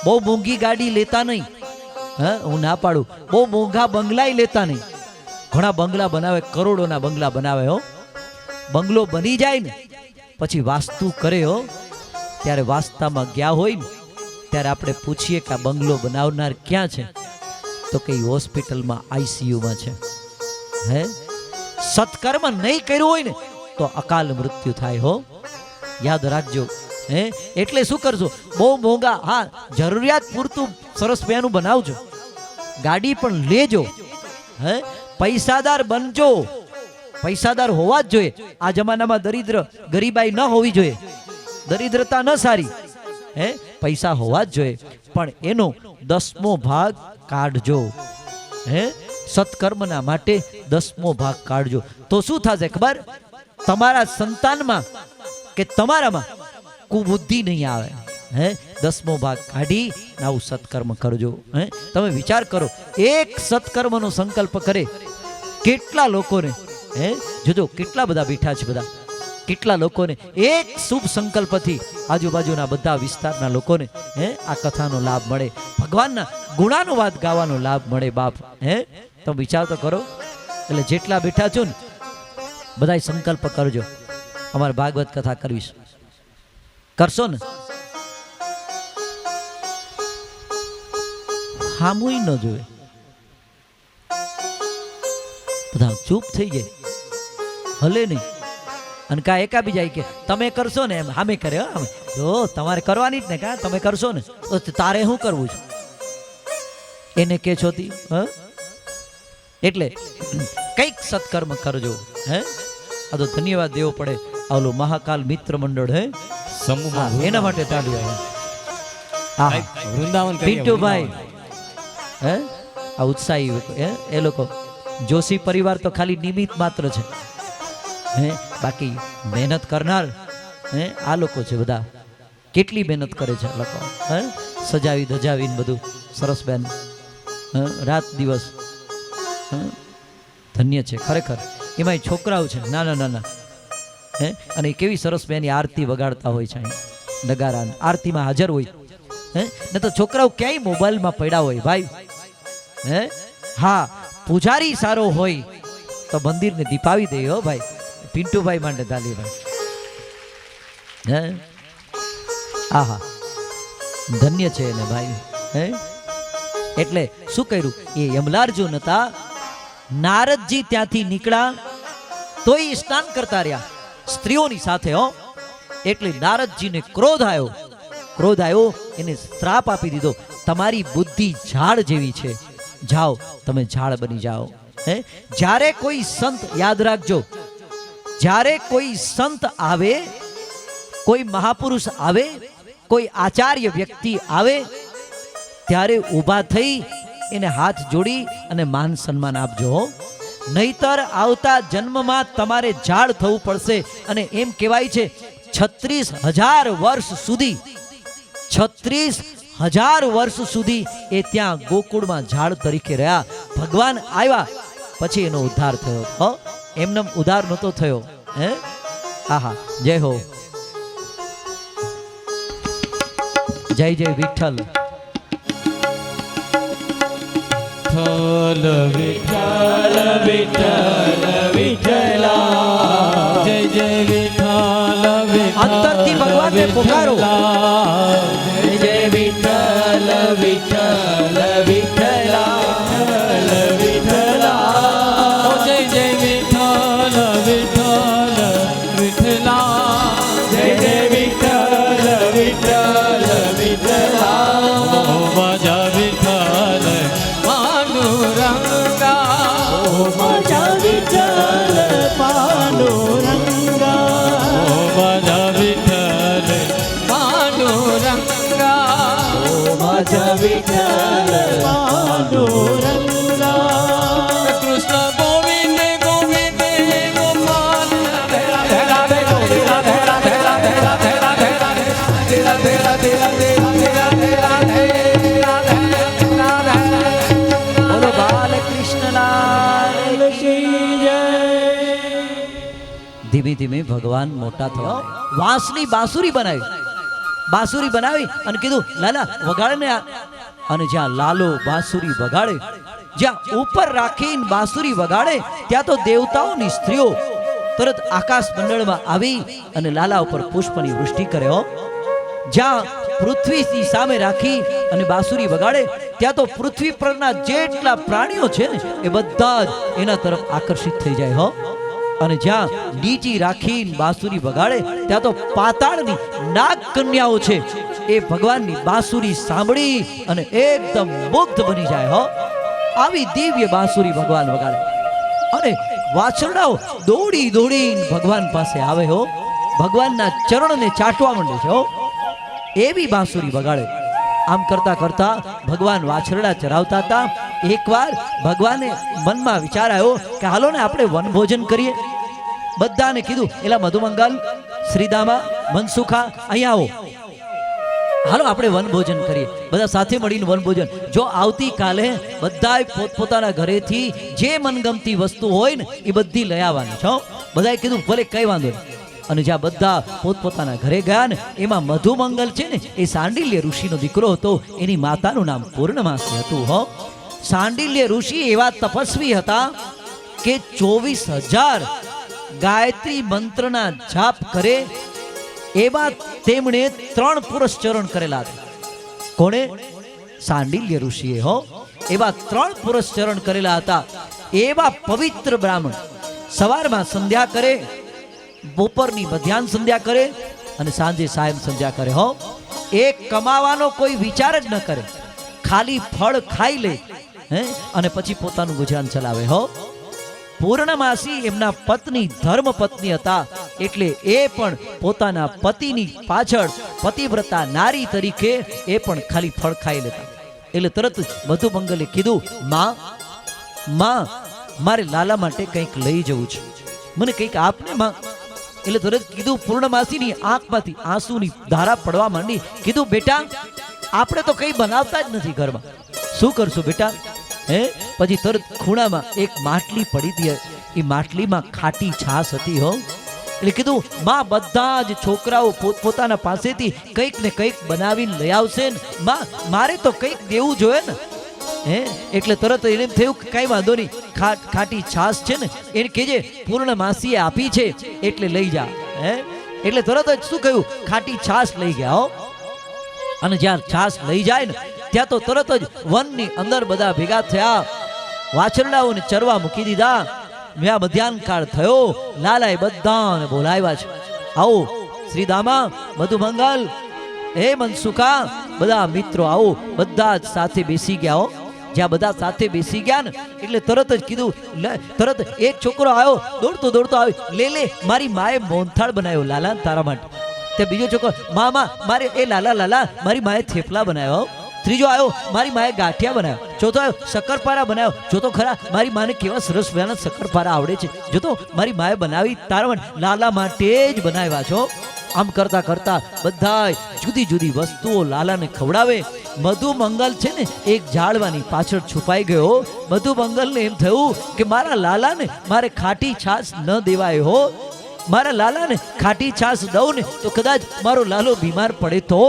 બહુ મોંઘી ગાડી લેતા નહીં. હું ના પાડું. બહુ મોંઘા બંગલાય લેતા નહીં. ઘણા બંગલા બનાવે, કરોડોના બંગલા બનાવે હો. બંગલો બની જાય ને પછી વાસ્તુ કરે હો, ત્યારે વાસ્તામાં ગયા હોય ને ત્યારે આપણે પૂછીએ કે આ બંગલો બનાવનાર ક્યાં છે, તો કે હોસ્પિટલમાં આઈસીયુમાં છે. હે, સત્કર્મ નહીં કર્યું હોય ને તો અકાલ મૃત્યુ થાય હો, યાદ રાખજો. એટલે શું કરજો, બહુ મોંઘા, હા જરૂરિયાત પૂરતું સરસ મજાનું બનાવજો, ગાડી પણ લેજો, પૈસાદાર બનજો. પૈસાદાર હોવા જ જોઈએ. આ જમાનામાં દરિદ્ર ગરીબાઈ ન હોવી જોઈએ, દરિદ્રતા ન સારી. પૈસા હોવા જ જોઈએ, પણ એનો 10મો ભાગ કાઢજો. સત્કર્મના માટે 10મો ભાગ કાઢજો. તો શું થશે ખબર? તમારા સંતાનમાં કે તમારામાં કુબુદ્ધિ નહીં આવે. 10મો ભાગ કાઢી આવું સત્કર્મ કરજો. તમે વિચાર કરો, એક સત્કર્મનો સંકલ્પ કરે કેટલા લોકોને, જોજો કેટલા બધા બેઠા છે, બધા કેટલા લોકોને એક શુભ સંકલ્પથી આજુબાજુના બધા વિસ્તારના લોકોને આ કથાનો લાભ મળે, ભગવાનના ગુણાનુવાદ ગાવાનો લાભ મળે. બાપ, તમે વિચાર તો કરો. એટલે જેટલા બેઠા છો ને બધા સંકલ્પ કરજો, અમારે ભાગવત કથા કરવી છે. કરશો ને? હામુય ન જોવે, બધા ચૂપ થઈ જાય, હલે નહીં. અને કા એકા બીજા કે તમે કરશો ને, એમ હામે કરે. જો તમારે કરવાની જ ને, કા તમે કરશો ને તો તારે શું કરવું છે એને કે છો તી. એટલે કઈક સત્કર્મ કરજો. આ તો ધન્યવાદ દેવો પડે આવલું મહાકાલ મિત્ર મંડળ એના માટે તાળીઓ. વૃંદાવન પિન્ટુભાઈ, આ ઉત્સાહી એ લોકો, જોશી પરિવાર તો ખાલી નિમિત્ત માત્ર છે. બાકી મહેનત કરનાર આ લોકો છે બધા. કેટલી મહેનત કરે છે આ લોકો, સજાવી ધજાવીને બધું સરસ બેન, રાત દિવસ. ધન્ય છે ખરેખર. એમાંય છોકરાઓ છે નાના નાના, અને કેવી સરસ બેની આરતી વગાડતા હોય છે, નગારા આરતીમાં હાજર હોય. ને તો છોકરાઓ ક્યાંય મોબાઈલમાં પડ્યા હોય ભાઈ. હા, પૂજારી સારો હોય તો મંદિરને દીપાવી દે હો ભાઈ. પિન્ટુભાઈ માટે તાલી ભાઈ. આહા, ધન્ય છે એને ભાઈ. એટલે શું કર્યું? એ યમલાર્જુન હતા, નારદજી ત્યાંથી નીકળ્યા તોય સ્નાન કરતા રહ્યા સ્ત્રીઓની સાથે હો. એટલે નારદજીને ક્રોધ આવ્યો. ક્રોધ આવ્યો, એને શ્રાપ આપી દીધો, તમારી બુદ્ધિ ઝાડ જેવી છે, જાઓ તમે ઝાડ બની જાઓ. જ્યારે કોઈ સંત, યાદ રાખજો, જ્યારે કોઈ સંત આવે, કોઈ મહાપુરુષ આવે, કોઈ આચાર્ય વ્યક્તિ આવે, ત્યારે ઊભા થઈ એને હાથ જોડી અને માન સન્માન આપજો. નહીતર આવતા જન્મમાં તમારે ઝાડ થવું પડશે. અને એમ કહેવાય છે 36,000 વર્ષ સુધી, 36,000 વર્ષ સુધી એ ત્યાં ગોકુળમાં ઝાડ તરીકે રહ્યા. ભગવાન આવ્યા પછી એનો ઉદ્ધાર થયો. એમનો ઉદ્ધાર નહોતો થયો. આહા, જય હો, જય જય વિઠ્ઠલ. વિઠ્ઠલ વિઠ્ઠલ વિઠ્ઠલા, જય જય વિઠ્ઠલ વિઠ્ઠલ. અંતરથી ભગવાનને પુકારો. જય જય વિઠ્ઠલ વિઠ્ઠલ વિઠ્ઠલા, વિઠ્ઠલા. જય જય વિઠ્ઠલ વિઠ્ઠલ વિઠ્ઠલા, જય જય વિઠ્ઠલ વિઠ્ઠલ વિઠ્ઠલા. માજા વિઠ્ઠલ પાંડુરંગા, માજા વિઠ્ઠલ પાંડુરંગા, માજા વિઠ્ઠલ પાંડુરંગા, માજા વિઠ્ઠલ માનો રંગલા કૃષ્ણ ગોવિંદ ગોવિંદ ગોપાલ ભેરા ભેરા ભેરા ભેરા ભેરા ભેરા ભેરા ભેરા ભેરા ભેરા ભેરા ભેરા બોલો બાલકૃષ્ણલાલ શ્રી જય ધીમે ધીમે ભગવાન મોટા થયા વાંસની બાંસુરી બનાવી અને કીધું લાલા વગાડે ને આ. અને જ્યાં લાલો બાંસુરી વગાડે, જ્યાં ઉપર રાખીને બાંસુરી વગાડે, ત્યાં તો દેવતાઓની સ્ત્રીઓ તરત આકાશ મંડળમાં આવી અને લાલા ઉપર પુષ્પની વૃષ્ટિ કરે હો. જ્યાં પૃથ્વીની સામે રાખી અને બાંસુરી વગાડે, ત્યાં તો પૃથ્વી પરના જેટલા પ્રાણીઓ છે ને એ બધા જ એના તરફ આકર્ષિત થઈ જાય હો. અને જ્યાં નીચી રાખીને બાંસુરી વગાડે, ત્યાં તો પાતાળની નાગ કન્યાઓ છે એ ભગવાનની બાંસુરી સાંભળી અને એકદમ મુગ્ધ બની જાય હો. આવી દિવ્ય બાંસુરી ભગવાન વગાડે અને વાછરડાઓ દોડી દોડીને ભગવાન પાસે આવે હો. ભગવાનના ચરણને ચાટવા માંડે છે હો. એવી બાંસુરી વગાડે. આમ કરતા કરતા ભગવાન વાછરડા ચરાવતા હતા. એકવાર ભગવાને મનમાં વિચાર આવ્યો કે હાલો ને આપણે વનભોજન કરીએ. બધાને કીધું, એલા મધુમંગલ, શ્રીદામા, મનસુખા, અહીંયા આવો, હાલો આપણે વનભોજન કરીએ. બધા સાથે મળીને વનભોજન. જો આવતીકાલે બધાય પોતપોતાના ઘરેથી જે મનગમતી વસ્તુ હોય ને એ બધી લઈ આવવાની છો. બધાએ કીધું ભલે કઈ વાંધો નહીં. અને જ્યાં બધા પોતપોતાના ઘરે ગયા ને, એમાં મધુમંગલ છે ને એ સાંડિલ્ય ઋષિનો દીકરો હતો. એની માતાનું નામ પૂર્ણમાસી હતું હો. સાંડિલ્ય ઋષિ એવા તપસ્વી હતા કે 24,000 ગાયત્રી મંત્રના જાપ કરે એવા તેમણે 3 પુરસ્ચરણ કરેલા હતા. કોણે? સાંડિલ્ય ઋષિએ હો. એવા 3 પુરસ્ચરણ કરેલા હતા. એવા પવિત્ર બ્રાહ્મણ સવારમાં સંધ્યા કરે, બપોરની મધ્યાહન સંધ્યા કરે અને સાંજે સાયં સંધ્યા કરે હો. એ કમાવાનો કોઈ વિચાર જ ન કરે, ખાલી ફળ ખાઈ લે અને પછી પોતાનું ગુજરાન ચલાવે હો. પૂર્ણમાસી એમના પત્ની ધર્મ પત્ની હતા, એટલે એ પણ પોતાના પતિની પાછળ પતિવ્રતા નારી તરીકે એ પણ ખાલી ફળ ખાઈ લેતા. એટલે તરત મધુમંગલે કીધું, માં મારે લાલા માટે કંઈક લઈ જવું છે, મને કંઈક આપને માં. એટલે તરત કીધું, પૂર્ણમાસીની આંખમાંથી આંસુની ધારા પડવા માંડી. કીધું, બેટા આપણે તો કંઈ બનાવતા જ નથી ઘરમાં, શું કરશું બેટા? પછી તરત ખૂણામાં એક માટલી પડી હતી. એ માટલીમાં ખાટી છાશ હતી હો. એટલે કીધું, માં બધા જ છોકરાઓ પોતપોતાના પાસેથી કંઈક ને કંઈક બનાવીને લઈ આવશે ને માં, મારે તો કંઈક દેવું જોઈએ ને. એટલે તરત એને થયું કે કાંઈ વાંધો નહીં, ખાટી છાશ છે ને એને કહેજે પૂર્ણમાસીએ આપી છે એટલે લઈ જા. એટલે તરત જ શું કહ્યું, ખાટી છાશ લઈ ગયા હો. અને જ્યાં છાશ લઈ જાય ને, ત્યાં તો તરત જ વનની અંદર બધા ભેગા થયા. વાછરડાઓને ચરવા મૂકી દીધા. ત્યાં મધ્યાહન કાળ થયો. લાલાએ બધાને બોલાવ્યા છે. આવો શ્રીદામા, મધુમંગલ, હે મનસુખા, બધા મિત્રો આવો. બધા જ સાથે બેસી ગયા હો. જ્યાં બધા સાથે બેસી ગયા ને, એટલે તરત જ કીધું, તરત એક છોકરો આવ્યો, દોડતો દોડતો આવ્યો, લે મારી માએ મોહનથાળ બનાવ્યો લાલા તારા માટે. તે બીજો છોકરો, મામા મારે, એ લાલા મારી માએ થેપલા બનાવ્યો. ત્રીજો આવ્યો, મારી માએ ગાંઠિયા બનાવ્યો. ચોથો આવ્યો, શક્કરપારા બનાવ્યો. જોતો ખરા મારી માને કેવા સરસ મજાના શક્કરપારા આવડે છે. જોતો મારી માએ બનાવી તારા માટે, લાલા માટે જ બનાવ્યા છો. આમ કરતા કરતા બધા જુદી જુદી વસ્તુઓ લાલાને ખવડાવે. મધુમંગલ છે ને એક ઝાડવાની પાછળ છુપાઈ ગયો. મધુમંગલને એમ થયું કે મારા લાલાને મારે ખાટી છાશ ન દેવાય હો. મારા લાલાને ખાટી છાશ દઉં ને તો કદાચ મારો લાલો બીમાર પડે તો.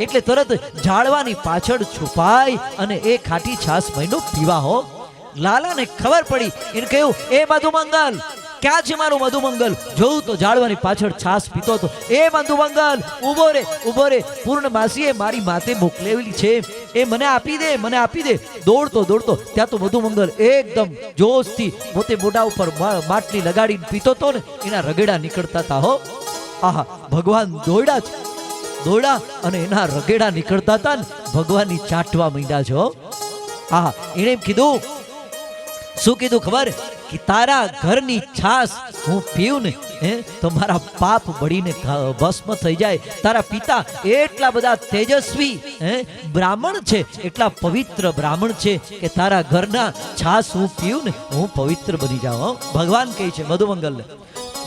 એટલે તરત ઝાડવાની પાછળ છુપાઈ અને એ ખાટી છાશ મહિનો પીવા હો. લાલાને ખબર પડી. એને કહ્યું, એ મધુમંગલ, ક્યાં છે મારું મધુમંગલ? જોઉં તો ઝાડવાની પાછળ છાશ પીતો હતો. એ મધુમંગલ, ઉભો રે, પૂર્ણમાસીએ મારી માતે મોકલેલી છે, એ મને આપી દે. દોડતો ત્યાં તો મધુમંગલ એકદમ જોશથી પોતે મોઢા ઉપર માટલી લગાડીને પીતો હતો ને, એના રગેડા નીકળતા હતા હો. આહા, ભગવાન દોડ્યા અને એના રગેડા નીકળતા હતા ને, ભગવાનની ચાટવા માંડ્યા છો. આહા, એને એમ કીધું, શું કીધું ખબર? કે તારા ઘરની છાસ હું પીઉં ને તો મારા પાપ બળીને ભસ્મ થઈ જાય. તારા પિતા એટલા બધા તેજસ્વી બ્રાહ્મણ છે, એટલા પવિત્ર બ્રાહ્મણ છે કે તારા ઘરના છાસ હું પીઉં ને હું પવિત્ર બની જાઉં. ભગવાન કહે છે મધુમંગલ.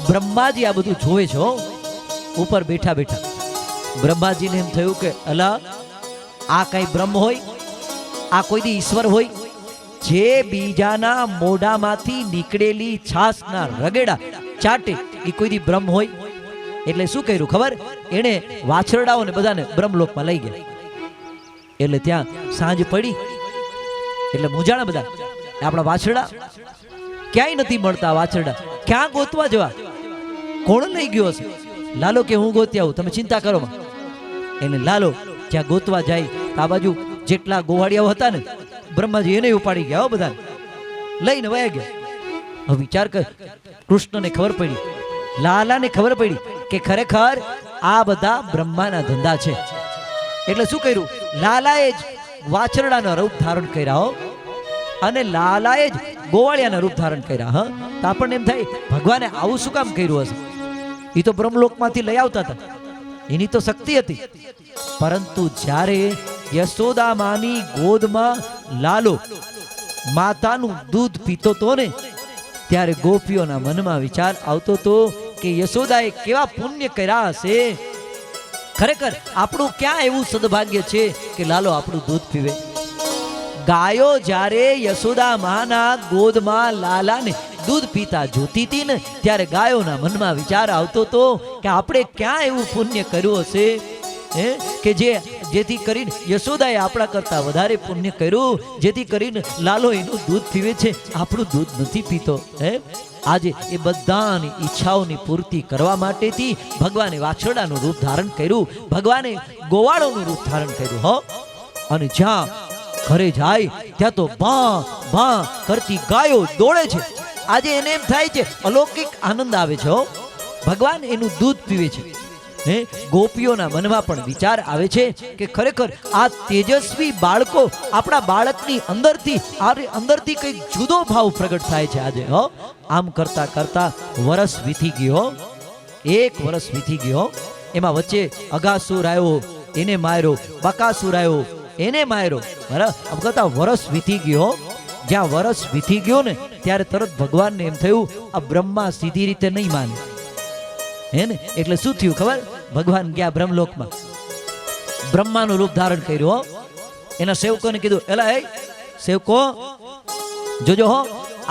બ્રહ્માજી આ બધું જોવે છે ઉપર બેઠા બેઠા. બ્રહ્માજીને એમ થયું કે અલા, આ કઈ બ્રહ્મ હોય? આ કોઈ દી ઈશ્વર હોય? જે બીજાના મોઢામાંથી નીકળેલી છાસના રગેડા ચાટે એ કોઈ દી બ્રહ્મ હોય? એટલે શું કર્યું ખબર? એને વાછરડાઓને બધાને બ્રહ્મલોકમાં લઈ ગયા. એટલે ત્યાં સાંજ પડી એટલે મૂંઝાણા બધા. આપણા વાછરડા ક્યાંય નથી મળતા. વાછરડા ક્યાં ગોતવા જવા? કોણ લઈ ગયો હશે? લાલો કે હું ગોતી આવું, તમે ચિંતા કરો માં. એને લાલો જ્યાં ગોતવા જાય આ બાજુ જેટલા ગોવાળિયાઓ હતા ને બ્રહ્માજી એને ઉપાડી ગયા બધાને લઈને વયા ગયા. હવે વિચાર કર, કૃષ્ણને ખબર પડી, લાલાને ખબર પડી કે ખરેખર આ બધા બ્રહ્માના ધંધા છે. એટલે શું કર્યું? લાલાએ જ વાછરડાના રૂપ ધારણ કર્યા અને લાલાએ જ ગોવાળિયાના રૂપ ધારણ કર્યા. હા, તો આપણને એમ થાય ભગવાને આવું શું કામ કર્યું હશે? એ તો બ્રહ્મલોકમાંથી લઈ આવતા હતા, એની તો શક્તિ હતી. પરંતુ જ્યારે યશોદા માની ગોદમાં લાલો માતાનું દૂધ પીતો તો ને ત્યારે ગોપીઓના મનમાં વિચાર આવતો તો કે યશોદાએ કેવા પુણ્ય કર્યા હશે. ખરેખર આપણું ક્યાં એવું સદભાગ્ય છે કે લાલો આપણું દૂધ પીવે. ગાયો જ્યારે યશોદા માના ગોદમાં લાલાને દૂધ પીતા જોતી હતી ને ત્યારે ગાયોના મનમાં વિચાર આવતો તો કે આપણે ક્યાં એવું પુણ્ય કર્યું હશે કે જેથી કરીને યશોદાએ આપણા કરતા વધારે પુણ્ય કર્યું, જેથી કરીને લાલો એનું દૂધ પીવે છે, આપણું દૂધ નથી પીતો. આજે એ બધાની ઈચ્છાઓની પૂર્તિ કરવા માટેથી ભગવાને વાછરડાનું રૂપ ધારણ કર્યું, ભગવાને ગોવાળોનું રૂપ ધારણ કર્યું. હો, અને જ્યાં ઘરે જાય ત્યાં તો ભા ભા કરતી ગાયો દોડે છે. આજે એને એમ થાય છે અલૌકિક આનંદ આવે છે. ભગવાન એનું દૂધ પીવે છે. ગોપીઓના મનમાં પણ વિચાર આવે છે કે ખરેખર આ તેજસ્વી બાળકો આપણા બાળકની અંદરથી કંઈક જુદો ભાવ પ્રગટ થાય છે આજે. આમ કરતા કરતા વરસ વીતી ગયો, 1 વર્ષ વીતી ગયો. એમાં વચ્ચે અઘાસુર આવ્યો, એને માર્યો, બકાસુર આવ્યો, એને માર્યો. બરાબર, આમ કરતા વરસ વીતી ગયો. જ્યાં વરસ વીતી ગયો ને ત્યારે તરત ભગવાનને એમ થયું આ બ્રહ્મા સીધી રીતે નહીં માને. હે ને? એટલે શું થયું ખબર? ભગવાન ગયા બ્રહ્મલોકમાં, બ્રહ્માનું રૂપ ધારણ કર્યું. એના સેવકોને કીધું, એલા એ સેવકો જોજો હો,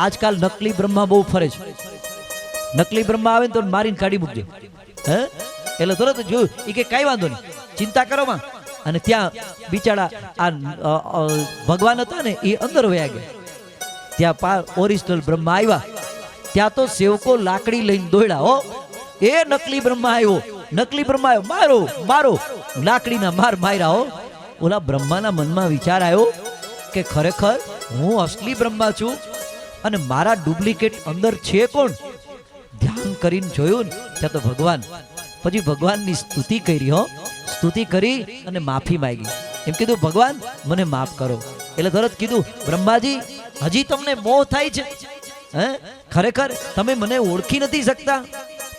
આજકાલ નકલી બ્રહ્મા બહુ ફરે છે. નકલી બ્રહ્મા આવે ને તો મારીને કાઢી મૂકજે. હે? એટલે તરત જોયું એ કે કઈ વાંધો નહીં, ચિંતા કરો માં. અને ત્યાં બિચારા આ ભગવાન હતા ને એ અંદર વયા ગયા. ત્યાં ઓરિજિનલ બ્રહ્મા આવ્યા. ત્યાં તો સેવકો લાકડી લઈને દોડ્યા. એ નકલી બ્રહ્મા આવ્યો, નકલી બ્રહ્મા આવ્યો, મારો મારો, લાકડીના માર માર્યા. ઓલા બ્રહ્માના મનમાં વિચાર આવ્યો કે ખરેખર હું અસલી બ્રહ્મા છું અને મારા ડુપ્લિકેટ અંદર છે કોણ? ધ્યાન કરીને જોયું ને ત્યાં તો ભગવાન. પછી ભગવાનની સ્તુતિ કરી. સ્તુતિ કરી અને માફી માંગી. એમ કીધું ભગવાન મને માફ કરો. એટલે તરત કીધું બ્રહ્માજી હજી તમને મોહ થાય છે? ખરેખર તમે મને ઓળખી નથી શકતા?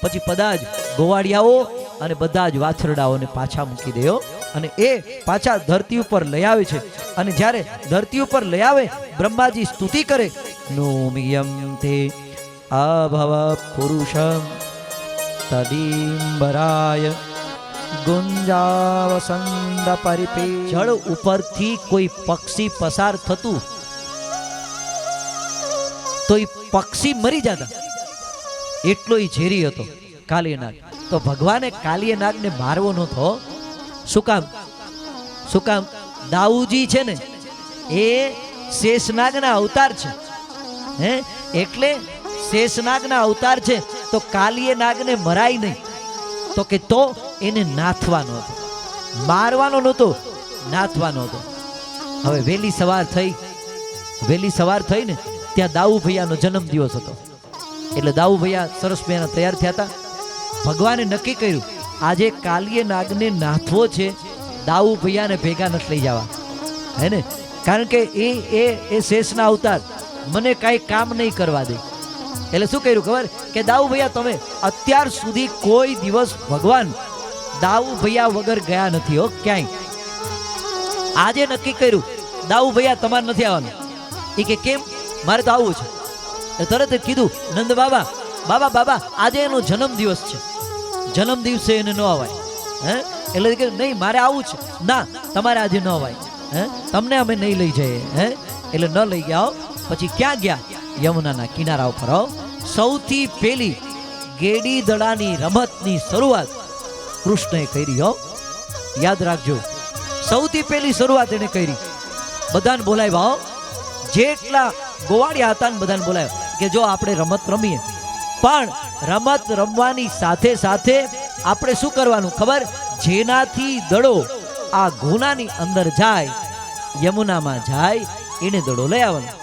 પછી બધા જ ગોવાળિયાઓ અને બધા જ વાછરડાઓને પાછા મૂકી દો અને એ પાછા ધરતી ઉપર લઈ આવે છે. અને જ્યારે ધરતી ઉપર લઈ આવે બ્રહ્માજી સ્તુતિ કરે, નોમિયમ તે અભવ પુરુષમ તદીમ્બરાય ગુંજાવસંદ પરિપે. જળ ઉપરથી કોઈ પક્ષી પસાર થતું તો એ પક્ષી મરી જતા, એટલો ઝેરી હતો કાલિયનાગ. તો ભગવાને કાલિયનાગને મારવો નહોતો. શું કામ? શું કામ? દાઉજી છે ને એ શેષનાગના અવતાર છે. એટલે શેષનાગના અવતાર છે તો કાલિયનાગને મરાય નહીં. તો કે તો એને નાથવાનો હતો, મારવાનો નહોતો, નાથવાનો હતો. હવે વહેલી સવાર થઈ ને ત્યાં દાઉ ભૈયાનો જન્મ દિવસ હતો. એટલે દાઉ ભૈયા સરસ મજાના તૈયાર થયા હતા. ભગવાને નક્કી કર્યું આજે કાલિયનાગને નાથવો છે, દાઉ ભૈયાને ભેગા નથી લઈ જવા. હે ને? કારણ કે એ શેષના અવતાર મને કાંઈ કામ નહીં કરવા દે. એટલે શું કર્યું ખબર કે દાઉ ભૈયા તમે અત્યાર સુધી કોઈ દિવસ ભગવાન દાઉ ભૈયા વગર ગયા નથી હો ક્યાંય. આજે નક્કી કર્યું દાઉ ભૈયા તમારે નથી આવવાનું. એ કે કેમ? મારે તો આવવું છે. એટલે તરત જ કીધું નંદ બાબા બાબા બાબા આજે એનો જન્મ દિવસ છે, જન્મ દિવસે એને ન અવાય. હે એટલે કે નહીં મારે આવવું છે. ના તમારે આજે ન અવાય. હે તમને અમે નહીં લઈ જઈએ. હે એટલે ન લઈ ગયા. પછી ક્યાં ગયા? યમુનાના કિનારા ઉપર. સૌથી પહેલી ગેડી દડાની રમતની શરૂઆત કૃષ્ણએ કરી. યાદ રાખજો, સૌથી પહેલી શરૂઆત એને કરી. બધાને બોલાવ્યા, જેટલા ગોવાળિયા હતા ને બધાને બોલાવ્યા કે જો આપણે રમત રમીએ, પણ રમત રમવાની સાથે સાથે આપણે શું કરવાનું ખબર? જેનાથી દડો આ ગુનાની અંદર જાય, યમુનામાં જાય, એને દડો લઈ આવવાનો.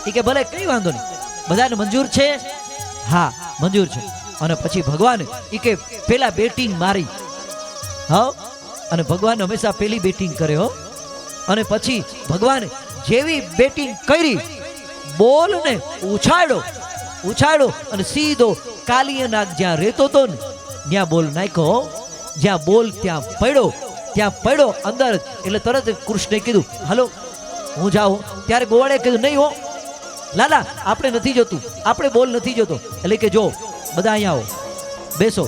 એ કે ભલે કઈ વાંધો નહીં, બધાને મંજૂર છે? હા મંજૂર છે. અને પછી ભગવાન એ કે પેલા બેટિંગ મારી. હા અને ભગવાન હંમેશા પેલી બેટિંગ કરે હો. અને પછી ભગવાન જેવી બેટિંગ કરી, બોલને ઉછાળ્યો અને સીધો કાલિય નાગ જ્યાં રહેતો હતો ને ત્યાં બોલ નાખ્યો. જ્યાં બોલ ત્યાં પડ્યો અંદર. એટલે તરત કૃષ્ણે કીધું હાલો હું જાઉં. ત્યારે ગોવાળે કીધું નહીં હો લાલા, આપણે નથી જોતું, આપણે બોલ નથી જોતો. એટલે કે જો બધા અહીંયા આવો, બેસો.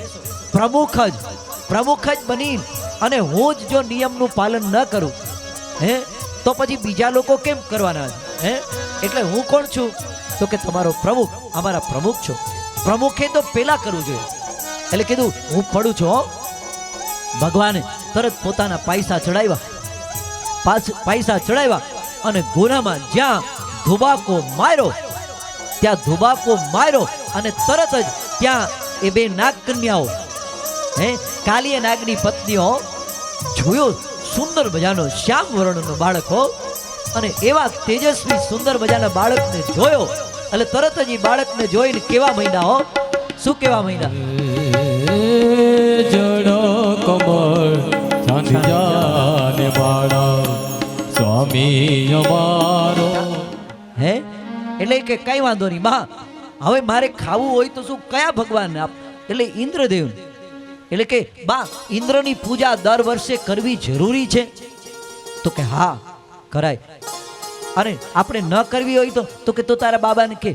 પ્રમુખ જ બની અને હું જ જો નિયમનું પાલન ન કરું, હે તો પછી બીજા લોકો કેમ કરવાના છે? હે એટલે હું કોણ છું? તો કે તમારો પ્રમુખ, અમારા પ્રમુખ છો. પ્રમુખે તો પેલા કરવું જોઈએ. એટલે કીધું હું પડું છું હો. ભગવાને તરત પોતાના પૈસા ચડાવ્યા અને ગુનામાં જ્યાં ધુબાકો માર્યો અને તરત જ ત્યાં એ બે નાગ કન્યાઓ, હે કાલિય નાગની પત્નીઓ, જોયો સુંદર મજાનો શ્યામ વર્ણનો બાળક હો. અને એવા તેજસ્વી સુંદર મજાના બાળકને જોયો એટલે તરત જ એ બાળકને જોઈને કેવા મહિના હો, શું કેવા મહિના? જડો કમળ ચાંદી જાને બાળા સ્વામી અમારો. હે એટલે કે કઈ વાંધો નહીં બા, હવે મારે ખાવું હોય તો શું કયા ભગવાનને આપ? એટલે ઇન્દ્રદેવ. એટલે કે બા ઇન્દ્રની પૂજા દર વર્ષે કરવી જરૂરી છે? તો કે હા કરાય. અને આપણે ન કરવી હોય તો કે તો તારા બાબાને કે.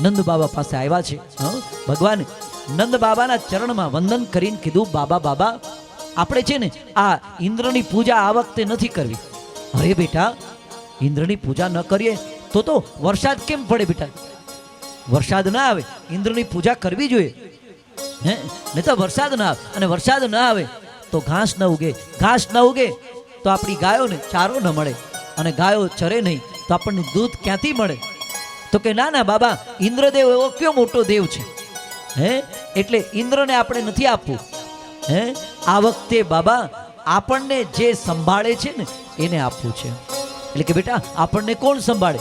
નંદ બાબા પાસે આવ્યા છે. ભગવાન નંદ બાબાના ચરણમાં વંદન કરીને કીધું બાબા આપણે છે ને આ ઇન્દ્રની પૂજા આ વખતે નથી કરવી. અરે બેટા ઇન્દ્રની પૂજા ન કરીએ તો વરસાદ કેમ પડે બેટા? વરસાદ ના આવે, ઇન્દ્રની પૂજા કરવી જોઈએ. હે નહીં તો વરસાદ ના આવે, અને વરસાદ ના આવે તો ઘાસ ન ઉગે, ઘાસ ન ઉગે તો આપણી ગાયોને ચારો ન મળે, અને ગાયો ચરે નહીં તો આપણને દૂધ ક્યાંથી મળે? તો કે ના બાબા, ઇન્દ્રદેવ એવો કયો મોટો દેવ છે, હે એટલે ઇન્દ્રને આપણે નથી આપવું. હે આ વખતે બાબા આપણને જે સંભાળે છે ને એને આપવું છે. એટલે કે બેટા આપણને કોણ સંભાળે?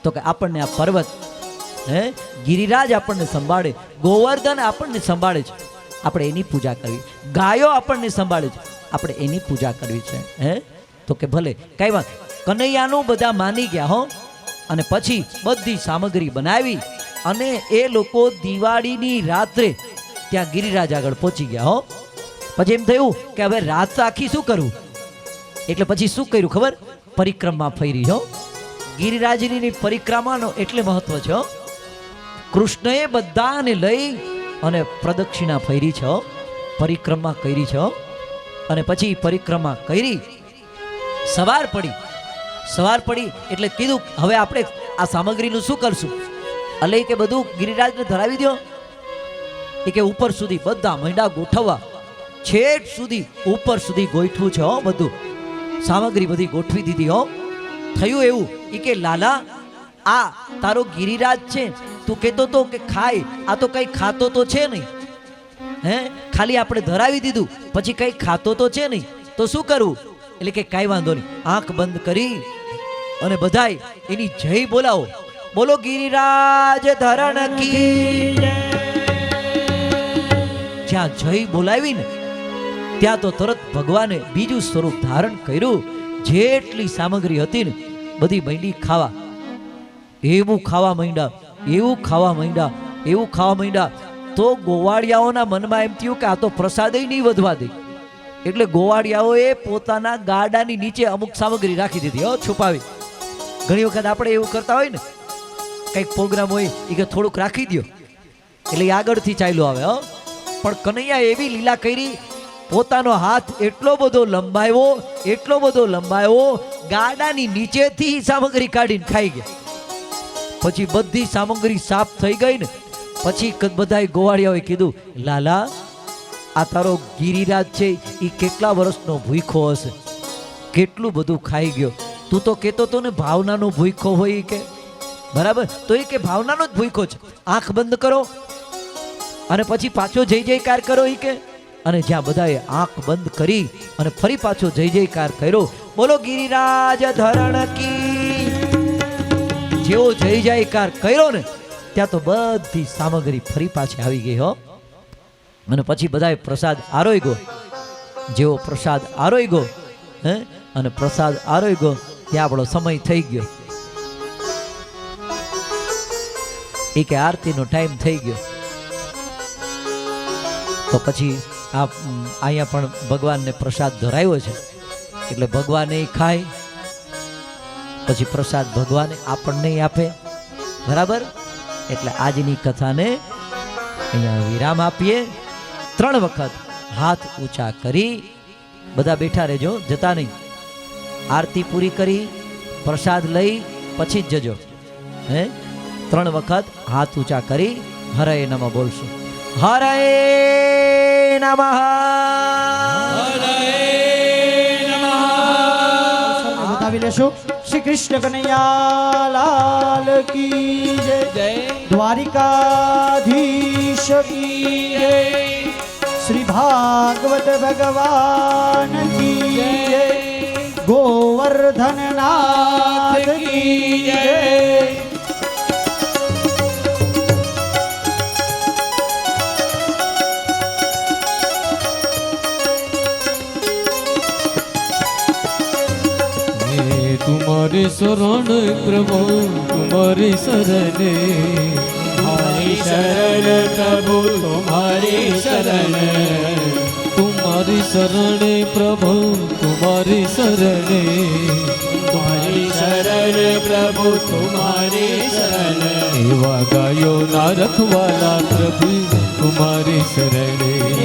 તો કે આપણને આ પર્વત, હે ગિરિરાજ આપણને સંભાળે, ગોવર્ધન આપણને સંભાળે છે, આપણે એની પૂજા કરવી. ગાયો આપણને સંભાળે છે, આપણે એની પૂજા કરવી છે. હે તો કે ભલે કઈ વાત. કનૈયાનું બધા માની ગયા હો. અને પછી બધી સામગ્રી બનાવી અને એ લોકો દિવાળીની રાત્રે ત્યાં ગિરિરાજ આગળ પહોંચી ગયા હો. પછી એમ થયું કે હવે રાત આખી શું કરવું? એટલે પછી શું કર્યું ખબર? પરિક્રમા ફરી હો. ગિરિરાજની પરિક્રમાનો એટલે મહત્વ છે. કૃષ્ણએ બધાને લઈ અને પ્રદક્ષિણા ફરી છે, પરિક્રમા કરી છે. અને પછી પરિક્રમા કરી, સવાર પડી એટલે કીધું હવે આપણે આ સામગ્રીનું શું કરશું? એટલે કે બધું ગિરિરાજને ધરાવી દો. એ કે ઉપર સુધી બધા મહિના ગોઠવવા, છેક સુધી ઉપર સુધી ગોઠવું છે હો. બધું સામગ્રી બધી ગોઠવી દીધી હો. થયું એવું એ કે લાલા આ તારો ગિરિરાજ છે, તું કહેતો તો કે ખાય, આ તો કઈ ખાતો તો છે નહીં. હે ખાલી આપણે ધરાવી દીધું, પછી કઈ ખાતો તો છે નહીં, તો શું કરવું? એટલે કે કાંઈ વાંધો નહીં, આંખ બંધ કરી અને બધાય એની જય બોલાવો. બોલો ગિરિરાજ ધરણ કી. જ્યાં જય બોલાવી ને ત્યાં તો તરત ભગવાને બીજું સ્વરૂપ ધારણ કર્યું. જેટલી સામગ્રી હતી ને બધી માંડી ખાવા, એવું ખાવા માંડ્યા એવું ખાવા માંડ્યા તો ગોવાળિયાઓના મનમાં એમ થયું કે આ તો પ્રસાદય નહીં વધવા દે, એટલે ગોવાળિયાઓએ પોતાના ગાડાની નીચે અમુક સામગ્રી રાખી દીધી, છુપાવી. ઘણી વખત આપણે એવું કરતા હોય ને, કંઈક પ્રોગ્રામ હોય એ કે થોડુંક રાખી દો એટલે એ આગળથી ચાલ્યો આવે. પણ કનૈયા એવી લીલા કરી, પોતાનો હાથ એટલો બધો લંબાવ્યો, ગાડાની નીચેથી સામગ્રી કાઢીને ખાઈ ગયા. પછી બધી સામગ્રી સાફ થઈ ગઈ ને પછી બધાય ગોવાળિયાઓએ કીધું, લાલા આ તારો ગિરિરાજ છે એ કેટલા વર્ષનો ભૂખો હશે, કેટલું બધું ખાઈ ગયો. તું તો કહેતો તો ને ભાવનાનો ભૂખો હોય કે, બરાબર? તો એ કે ભાવનાનો જ ભૂખો છે. આંખ બંધ કરો અને પછી પાછો જય જયકાર કરો એ કે. અને જ્યાં બધાએ આંખ બંધ કરી અને ફરી પાછો જય જયકાર કર્યો, બોલો ગિરિરાજ ધરણ કી. જેવો જય જયકાર કર્યો ને ત્યાં તો બધી સામગ્રી ફરી પાછી આવી ગઈ. અને પછી બધાએ પ્રસાદ આરોગ્યો. જેવો પ્રસાદ આરોગ્યો અને પ્રસાદ આરોગ્યો ત્યાં આપણો સમય થઈ ગયો. એ કે આરતીનો ટાઈમ થઈ ગયો. તો પછી અહીંયા પણ ભગવાનને પ્રસાદ ધરાવ્યો છે એટલે ભગવાને ખાય, પછી પ્રસાદ ભગવાને આપણને આપે, બરાબર? એટલે આજની કથાને અહીંયા વિરામ આપીએ. 3 વખત હાથ ઊંચા કરી બધા બેઠા રહેજો, જતા નહીં. આરતી પૂરી કરી પ્રસાદ લઈ પછી જ જજો. 3 વખત હાથ ઊંચા કરી હરે નમઃ બોલશું. હરે નમઃ, બતાવી લેશું. શ્રી કૃષ્ણ કનૈયા લાલ કી જય, દ્વારિકાધીશ કી જય, શ્રી ભાગવત ભગવાન કી જય, ગોવર્ધન નાથ કી જય. तुम्हारी शरण प्रभु तुम्हारी शरण, हमारी शरण प्रभु तुम्हारी शरण, तुम्हारी शरण प्रभु तुम्हारी शरण, तुम्हारी शरण प्रभु तुम्हारी शरण. एवा गायो ना रखवाला प्रभु तुम्हारी शरण,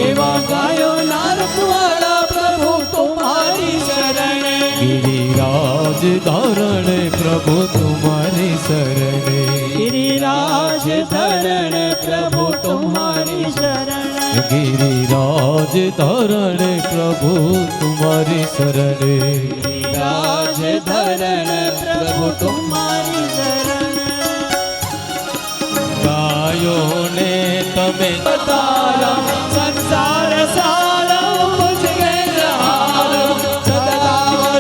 एवा गायो ना रखवाला प्रभु तुम्हारी शरण. गिरिराज धारण प्रभु तुम्हारी शरण, गिरिराज धरण प्रभु तुम्हारी शरण, गिरिराज धारण प्रभु तुम्हारी शरण, गिरिराज धरण प्रभु तुम्हारी शरण. गायो ने तमे तारा संसार सारा मुझ गए जहारा, सदा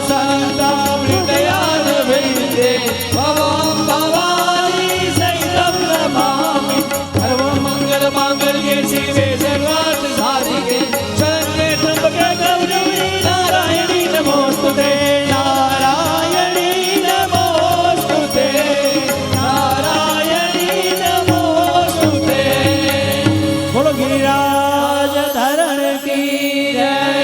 संता हृदयान वृंदे भवं भवानी सहितं नमामि. सर्व मंगल मांगल्ये शिवे सर्वार्थ साधिके, शरण्ये त्र्यंबके गौरी नारायणी नमोस्तुते, नारायणी नमोस्तुते, नारायणी नमोस्तुते. बोलो गिरिराज धरण की जय.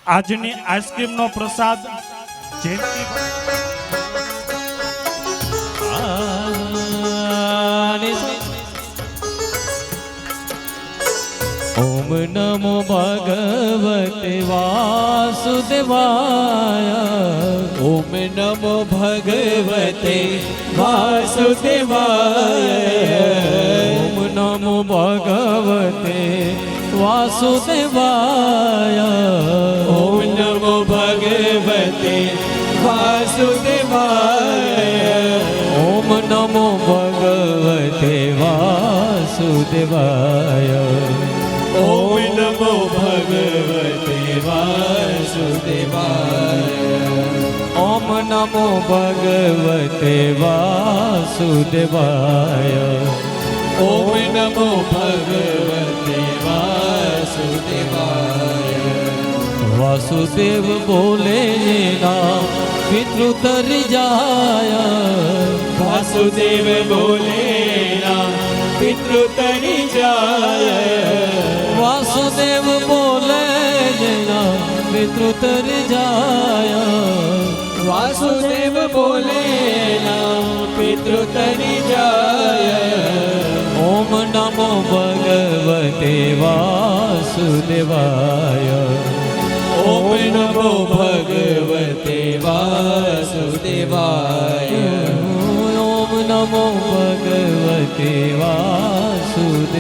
આજની આઈસ્ક્રીમનો પ્રસાદ જયંતી ओम नमो भगवते वासुदेवाय, ओम नमो भगवते वासुदेवाय, ओम नमो भगवते वासुदेवाय, ओम नमो भगवते वासुदेवाय, ओम नमो भगवते वासुदेवाय, ओम नमो भगवते वासुदेवाय. ઓમ નમો ભગવતે વાસુદેવાય ઓમ નમો ભગવતે વાસુદેવાય વાસુદેવ બોલે નામ પિતૃ તરી જાય વાસુદેવ બોલે ના પિતૃ તરી જાય વાસુદેવ બોલે નામ પિતૃ તરી જાય વાસુદેવ બોલે ના પિતૃ તરી જાય ઓમ નમો ભગવતે વાસુદેવાય ઓમ નમો ભગવતે વાસુદેવાય ઓમ નમો ભગવતે વાસુદેવાય